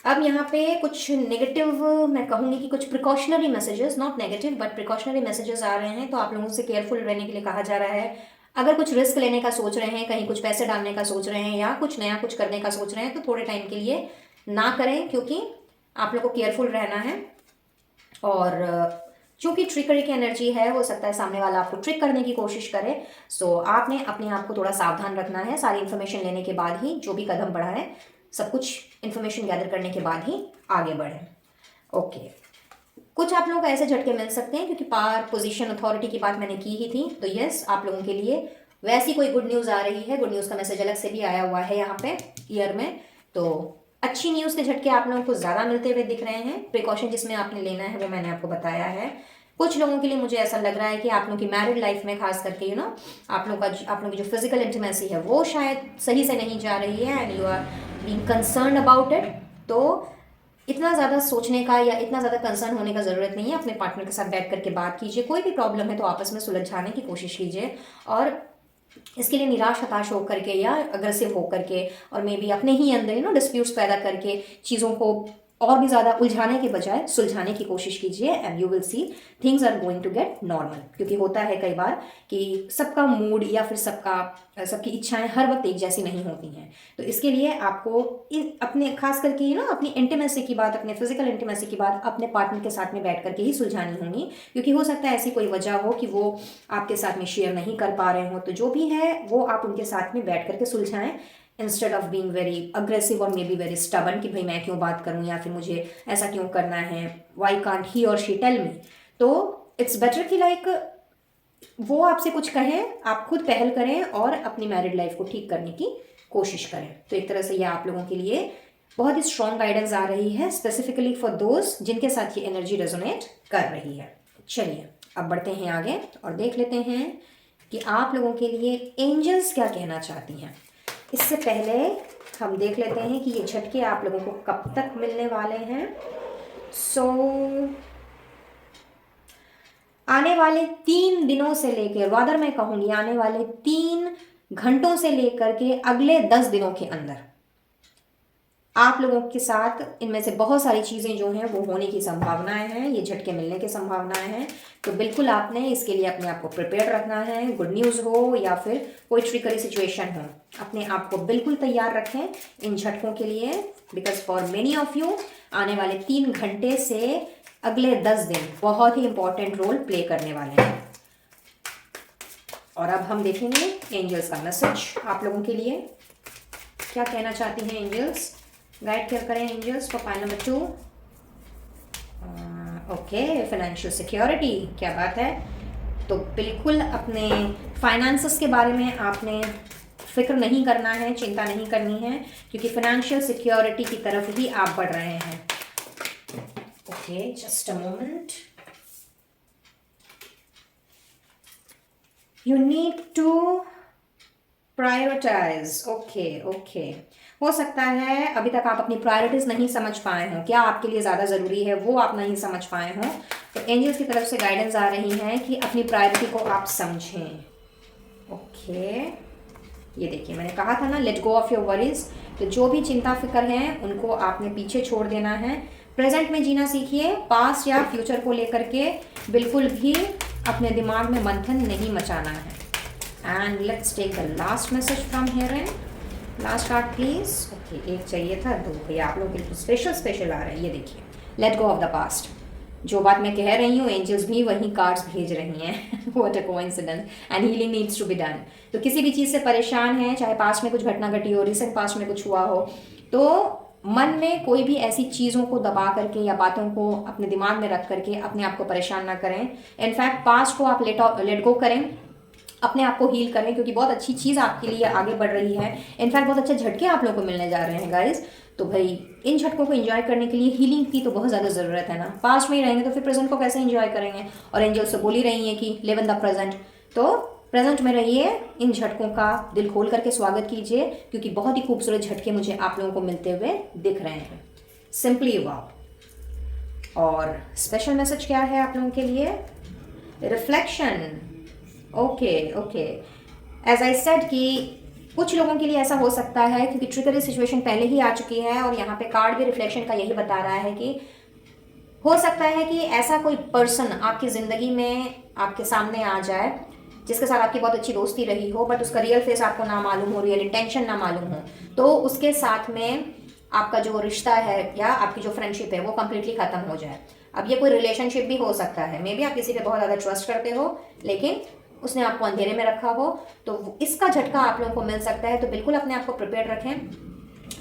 अब यहाँ पे कुछ नेगेटिव, मैं कहूँगी कि कुछ precautionary messages, not negative but precautionary messages आ रहे हैं। तो आप लोगों से केयरफुल रहने के लिए कहा जा रहा है। अगर कुछ रिस्क लेने का सोच रहे हैं, कहीं कुछ पैसे डालने का सोच रहे हैं, या कुछ नया कुछ करने का सोच रहे हैं, तो थोड़े टाइम के लिए ना करें, क्योंकि आप लोग को केयरफुल रहना है। और चूंकि ट्रिकरी की एनर्जी है, हो सकता है सामने वाला आपको ट्रिक करने की कोशिश करे। सो आपने अपने आप को थोड़ा सावधान रखना है। सारी इन्फॉर्मेशन लेने के बाद ही जो भी कदम बढ़ाएं, सब कुछ इन्फॉर्मेशन गैदर करने के बाद ही आगे बढ़ें। ओके, कुछ आप लोगों को ऐसे झटके मिल सकते हैं क्योंकि पावर, पोजीशन, अथॉरिटी की बात मैंने की ही थी। तो यस, आप लोगों के लिए वैसी कोई गुड न्यूज़ आ रही है। गुड न्यूज़ का मैसेज अलग से भी आया हुआ है यहाँ पे ईयर में। तो अच्छी न्यूज़ के झटके आप लोगों को ज़्यादा मिलते हुए दिख रहे हैं। प्रिकॉशन जिसमें आपने लेना है वो मैंने आपको बताया है। कुछ लोगों के लिए मुझे ऐसा लग रहा है कि आप लोगों की मैरिड लाइफ में खास करके आप लोगों की जो फिजिकल इंटीमेसी है वो शायद सही से नहीं जा रही है, and you are being concern about it. तो इतना ज़्यादा सोचने का या इतना ज़्यादा कंसर्न होने का ज़रूरत नहीं है। अपने पार्टनर के साथ बैठ करके बात कीजिए। कोई भी प्रॉब्लम है तो आपस में सुलझाने की कोशिश कीजिए, और इसके लिए निराश हताश होकर के या अग्रेसिव होकर के और मे बी अपने ही अंदर डिस्प्यूट्स पैदा करके चीज़ों को और भी ज़्यादा उलझाने के बजाय सुलझाने की कोशिश कीजिए, and you will see things are going to get normal. क्योंकि होता है कई बार कि सबका मूड या फिर सबकी इच्छाएं हर वक्त एक जैसी नहीं होती हैं। तो इसके लिए आपको अपने खास करके अपनी इंटीमेसी की बात, अपने फिजिकल इंटीमेसी की बात अपने पार्टनर के साथ में बैठ करके ही सुलझानी होगी। क्योंकि हो सकता है ऐसी कोई वजह हो कि वो आपके साथ में शेयर नहीं कर पा रहे हो। तो जो भी है वो आप उनके साथ में बैठ करके सुलझाएं, instead of being very aggressive और मे बी वेरी स्टबन कि भाई मैं क्यों बात करूं या फिर मुझे ऐसा क्यों करना है, वाई कांट ही और शी टेल मी। तो इट्स बेटर कि लाइक वो आपसे कुछ कहें, आप खुद पहल करें और अपनी मैरिड लाइफ को ठीक करने की कोशिश करें। तो एक तरह से ये आप लोगों के लिए बहुत ही स्ट्रॉन्ग गाइडेंस आ रही है, स्पेसिफिकली फॉर दोज जिनके साथ ये एनर्जी रेजोनेट कर रही है। चलिए अब बढ़ते हैं आगे और देख लेते हैं कि आप लोगों के लिए एंजल्स क्या कहना चाहती हैं। इससे पहले हम देख लेते हैं कि ये झटके आप लोगों को कब तक मिलने वाले हैं। सो आने वाले 3 दिनों से लेकर, रादर मैं कहूँगी आने वाले 3 घंटों से लेकर के अगले 10 दिनों के अंदर आप लोगों के साथ इनमें से बहुत सारी चीज़ें जो हैं वो होने की संभावनाएं हैं, ये झटके मिलने की संभावनाएं हैं। तो बिल्कुल आपने इसके लिए अपने आप को प्रिपेयर रखना है। गुड न्यूज़ हो या फिर कोई ट्रिकरी सिचुएशन हो, अपने आप को बिल्कुल तैयार रखें इन झटकों के लिए, because for many of you आने वाले 3 घंटे से अगले 10 दिन बहुत ही इंपॉर्टेंट रोल प्ले करने वाले हैं। और अब हम देखेंगे एंजल्स का मैसेज आप लोगों के लिए क्या कहना चाहती हैं एंजल्स। गाइड क्या करें angels for pile number 2। Okay, financial security, क्या बात है। तो बिल्कुल अपने फाइनेंसेस के बारे में आपने फिक्र नहीं करना है, चिंता नहीं करनी है, क्योंकि फाइनेंशियल सिक्योरिटी की तरफ ही आप बढ़ रहे हैं। Okay, just a moment. You need to prioritize. Okay, हो सकता है अभी तक आप अपनी प्रायोरिटीज नहीं समझ पाए हों, क्या आपके लिए ज़्यादा ज़रूरी है वो आप नहीं समझ पाए हों। तो एंजल्स की तरफ से गाइडेंस आ रही है कि अपनी प्रायोरिटी को आप समझें। ओके, ये देखिए, मैंने कहा था ना, let go of your worries. तो जो भी चिंता फिक्र है उनको आपने पीछे छोड़ देना है। प्रेजेंट में जीना सीखिए, पास्ट या फ्यूचर को लेकर के बिल्कुल भी अपने दिमाग में मंथन नहीं मचाना है। And let's take the last message from here in. Last card please. Okay, एक चाहिए था, दो भैया आप लोग बिल्कुल स्पेशल आ रहे हैं। ये देखिए, let go of the past. जो बात मैं कह रही हूँ एंजल्स भी वही कार्ड्स भेज रही हैं। What a coincidence, and healing needs to be done. तो किसी भी चीज़ से परेशान है, चाहे पास्ट में कुछ घटना घटी हो, रिसेंट पास्ट में कुछ हुआ हो, तो मन में कोई भी ऐसी चीज़ों को दबा करके या बातों को अपने दिमाग में रख करके अपने आप को परेशान ना करें। इनफैक्ट पास्ट को आप लेट गो करें, अपने आप को हील करें, क्योंकि बहुत अच्छी चीज़ आपके लिए आगे बढ़ रही है। इनफैक्ट बहुत अच्छे झटके आप लोगों को मिलने जा रहे हैं गाइज। तो भाई इन झटकों को एंजॉय करने के लिए हीलिंग की तो बहुत ज़्यादा ज़रूरत है ना। पास्ट में ही रहेंगे तो फिर प्रेजेंट को कैसे एंजॉय करेंगे। और एंजल से बोल ही रही हैं कि लिव इन द प्रेजेंट। तो प्रेजेंट में रहिए, इन झटकों का दिल खोल करके स्वागत कीजिए, क्योंकि बहुत ही खूबसूरत झटके मुझे आप लोगों को मिलते हुए दिख रहे हैं। Simply wow. और स्पेशल मैसेज क्या है आप लोगों के लिए? Reflection. Okay, as I said कि कुछ लोगों के लिए ऐसा हो सकता है क्योंकि ट्रिगरी सिचुएशन पहले ही आ चुकी है, और यहाँ पे कार्ड भी रिफ्लेक्शन का यही बता रहा है कि हो सकता है कि ऐसा कोई पर्सन आपकी ज़िंदगी में आपके सामने आ जाए जिसके साथ आपकी बहुत अच्छी दोस्ती रही हो, बट उसका रियल फेस आपको ना मालूम हो, रियल इंटेंशन ना मालूम हो, तो उसके साथ में आपका जो रिश्ता है या आपकी जो फ्रेंडशिप है वो कम्प्लीटली ख़त्म हो जाए। अब ये कोई रिलेशनशिप भी हो सकता है, मे बी आप किसी पे बहुत ज़्यादा ट्रस्ट करते हो लेकिन उसने आपको अंधेरे में रखा हो, तो इसका झटका आप लोगों को मिल सकता है। तो बिल्कुल अपने आप को प्रिपेयर रखें,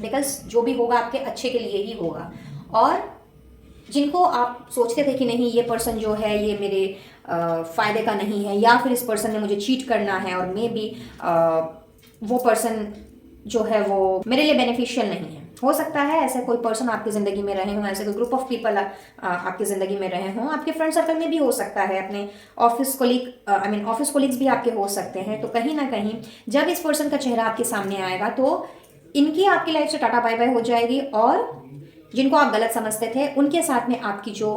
बिकॉज जो भी होगा आपके अच्छे के लिए ही होगा। और जिनको आप सोचते थे कि नहीं ये पर्सन जो है ये मेरे फ़ायदे का नहीं है, या फिर इस पर्सन ने मुझे चीट करना है, और मे बी वो पर्सन जो है वो मेरे लिए बेनिफिशियल नहीं है, हो सकता है ऐसे कोई पर्सन आपकी ज़िंदगी में रहे हों, ऐसे कोई ग्रुप ऑफ पीपल आपकी ज़िंदगी में रहे हों, आपके फ्रेंड सर्कल में भी हो सकता है, अपने ऑफिस कोलीग्स भी आपके हो सकते हैं। तो कहीं ना कहीं जब इस पर्सन का चेहरा आपके सामने आएगा तो इनकी आपकी लाइफ से टाटा बाय बाय हो जाएगी, और जिनको आप गलत समझते थे उनके साथ में आपकी जो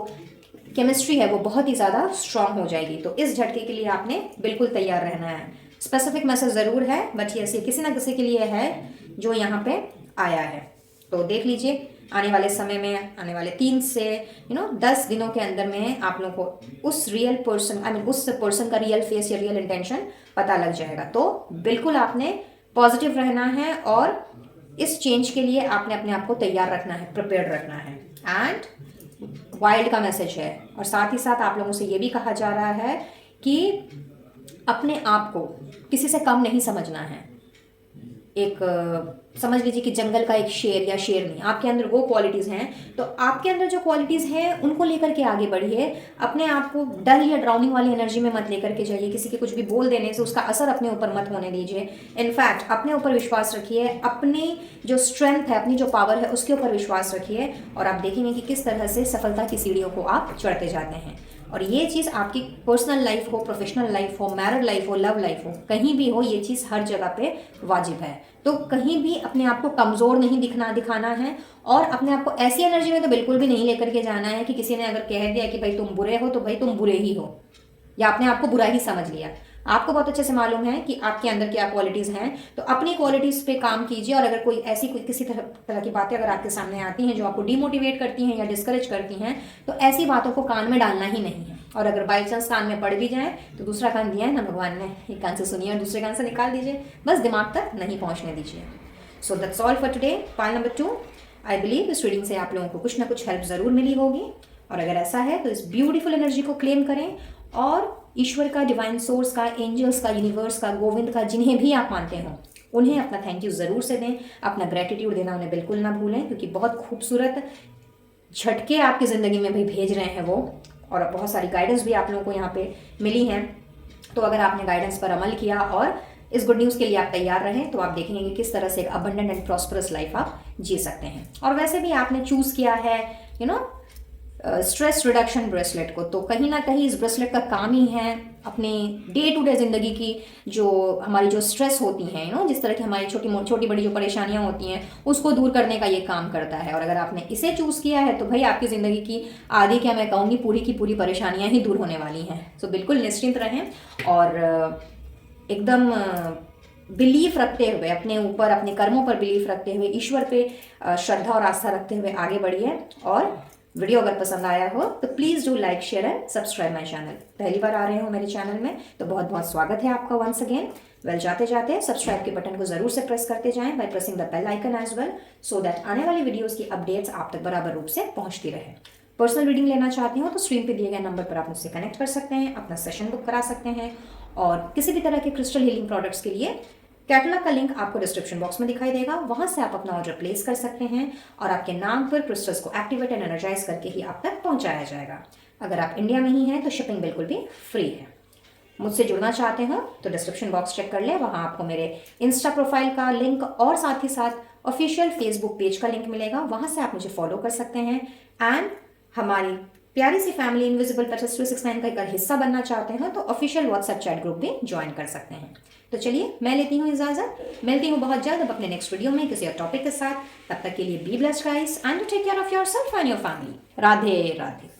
केमिस्ट्री है वो बहुत ही ज़्यादा स्ट्रांग हो जाएगी। तो इस झटके के लिए आपने बिल्कुल तैयार रहना है। स्पेसिफिक मैसेज ज़रूर है, बट ये किसी ना किसी के लिए है जो यहाँ पे आया है। तो देख लीजिए आने वाले समय में, आने वाले 3 से 10 दिनों के अंदर में आप लोगों को उस रियल पर्सन उस पर्सन का रियल फेस या रियल इंटेंशन पता लग जाएगा। तो बिल्कुल आपने पॉजिटिव रहना है, और इस चेंज के लिए आपने अपने आप को तैयार रखना है, प्रिपेयर्ड रखना है। एंड वाइल्ड का मैसेज है, और साथ ही साथ आप लोगों से ये भी कहा जा रहा है कि अपने आप को किसी से कम नहीं समझना है। एक समझ लीजिए कि जंगल का एक शेर या शेरनी, आपके अंदर वो क्वालिटीज़ हैं, तो आपके अंदर जो क्वालिटीज़ हैं उनको लेकर के आगे बढ़िए। अपने आप को डर या ड्राउनिंग वाली एनर्जी में मत लेकर के जाइए। किसी के कुछ भी बोल देने से उसका असर अपने ऊपर मत होने दीजिए। इनफैक्ट अपने ऊपर विश्वास रखिए, अपनी जो स्ट्रेंथ है, अपनी जो पावर है उसके ऊपर विश्वास रखिए, और आप देखेंगे कि किस तरह से सफलता की सीढ़ियों को आप चढ़ते जाते हैं। और ये चीज़ आपकी पर्सनल लाइफ हो, प्रोफेशनल लाइफ हो, मैरिड लाइफ हो, लव लाइफ हो, कहीं भी हो, ये चीज़ हर जगह पे वाजिब है। तो कहीं भी अपने आप को कमज़ोर नहीं दिखाना है, और अपने आप को ऐसी एनर्जी में तो बिल्कुल भी नहीं लेकर के जाना है कि किसी ने अगर कह दिया कि भाई तुम बुरे हो तो भाई तुम बुरे ही हो, या आपने आपको बुरा ही समझ लिया। आपको बहुत अच्छे से मालूम है कि आपके अंदर क्या क्वालिटीज़ हैं, तो अपनी क्वालिटीज़ पे काम कीजिए। और अगर कोई ऐसी किसी तरह की बातें अगर आपके सामने आती हैं जो आपको डिमोटिवेट करती हैं या डिस्करेज करती हैं, तो ऐसी बातों को कान में डालना ही नहीं है। और अगर बाई चांस कान में पड़ भी जाए तो दूसरा कान दिया है ना भगवान ने, एक कान से सुनिए और दूसरे कान से निकाल दीजिए, बस दिमाग तक नहीं पहुँचने दीजिए। So that's all for today. Pile number 2, I believe इस रीडिंग से आप लोगों को कुछ ना कुछ हेल्प ज़रूर मिली होगी, और अगर ऐसा है तो इस ब्यूटीफुल एनर्जी को क्लेम करें, और ईश्वर का, डिवाइन सोर्स का, एंजल्स का, यूनिवर्स का, गोविंद का, जिन्हें भी आप मानते हो उन्हें अपना थैंक यू ज़रूर से दें। अपना ग्रेटिट्यूड देना उन्हें बिल्कुल ना भूलें, क्योंकि बहुत खूबसूरत झटके आपकी ज़िंदगी में भी भेज रहे हैं वो, और बहुत सारी गाइडेंस भी आप लोगों को यहाँ पे मिली हैं। तो अगर आपने गाइडेंस पर अमल किया और इस गुड न्यूज़ के लिए आप तैयार रहें तो आप देखेंगे कि किस तरह से एक अबंडेंट एंड प्रॉस्परस लाइफ आप जी सकते हैं। और वैसे भी आपने चूज़ किया है स्ट्रेस रिडक्शन ब्रेसलेट को, तो कहीं ना कहीं इस ब्रेसलेट का काम ही है अपने डे टू डे ज़िंदगी की जो हमारी जो स्ट्रेस होती हैं जिस तरह की हमारी छोटी बड़ी जो परेशानियां होती हैं उसको दूर करने का ये काम करता है। और अगर आपने इसे चूज़ किया है तो भाई आपकी ज़िंदगी की आधी क्या मैं कहूँगी पूरी की पूरी परेशानियां ही दूर होने वाली हैं। तो बिल्कुल निश्चिंत रहें और एकदम बिलीफ रखते हुए अपने ऊपर, अपने कर्मों पर बिलीफ रखते हुए, ईश्वर पे श्रद्धा और आस्था रखते हुए आगे बढ़िए। और वीडियो अगर पसंद आया हो तो please do like, share and subscribe my channel. पहली बार आ रहे हो मेरे चैनल में तो बहुत बहुत स्वागत है आपका वंस अगेन। वेल, जाते जाते सब्सक्राइब के बटन को ज़रूर से प्रेस करते जाएं by pressing the bell icon as well, so that आने वाली वीडियोज़ की अपडेट्स आप तक बराबर रूप से पहुँचती रहे। पर्सनल रीडिंग लेना चाहते हो तो स्क्रीन पे दिए गए नंबर पर आप मुझसे कनेक्ट कर सकते हैं, अपना सेशन बुक करा सकते हैं। और किसी भी तरह के क्रिस्टल हीलिंग प्रोडक्ट्स के लिए कैटलॉग का लिंक आपको डिस्क्रिप्शन बॉक्स में दिखाई देगा, वहां से आप अपना ऑर्डर प्लेस कर सकते हैं और आपके नाम पर क्रिस्टल्स को एक्टिवेट एंड एनर्जाइज करके ही आप तक पहुंचाया जाएगा। अगर आप इंडिया में ही हैं तो शिपिंग बिल्कुल भी फ्री है। मुझसे जुड़ना चाहते हो तो डिस्क्रिप्शन बॉक्स चेक कर ले, वहां आपको मेरे इंस्टा प्रोफाइल का लिंक और साथ ही साथ ऑफिशियल फेसबुक पेज का लिंक मिलेगा, वहां से आप मुझे फॉलो कर सकते हैं। एंड हमारी प्यारी सी फैमिली इनविजिबल पेटल्स 369 का एक हिस्सा बनना चाहते हैं तो ऑफिशियल व्हाट्सएप चैट ग्रुप भी ज्वाइन कर सकते हैं। तो चलिए मैं लेती हूँ इजाजत, मिलती हूँ बहुत जल्द अब अपने नेक्स्ट वीडियो में किसी और टॉपिक के साथ। तब तक के लिए be blessed guys and take care of yourself and your family. Radhe Radhe.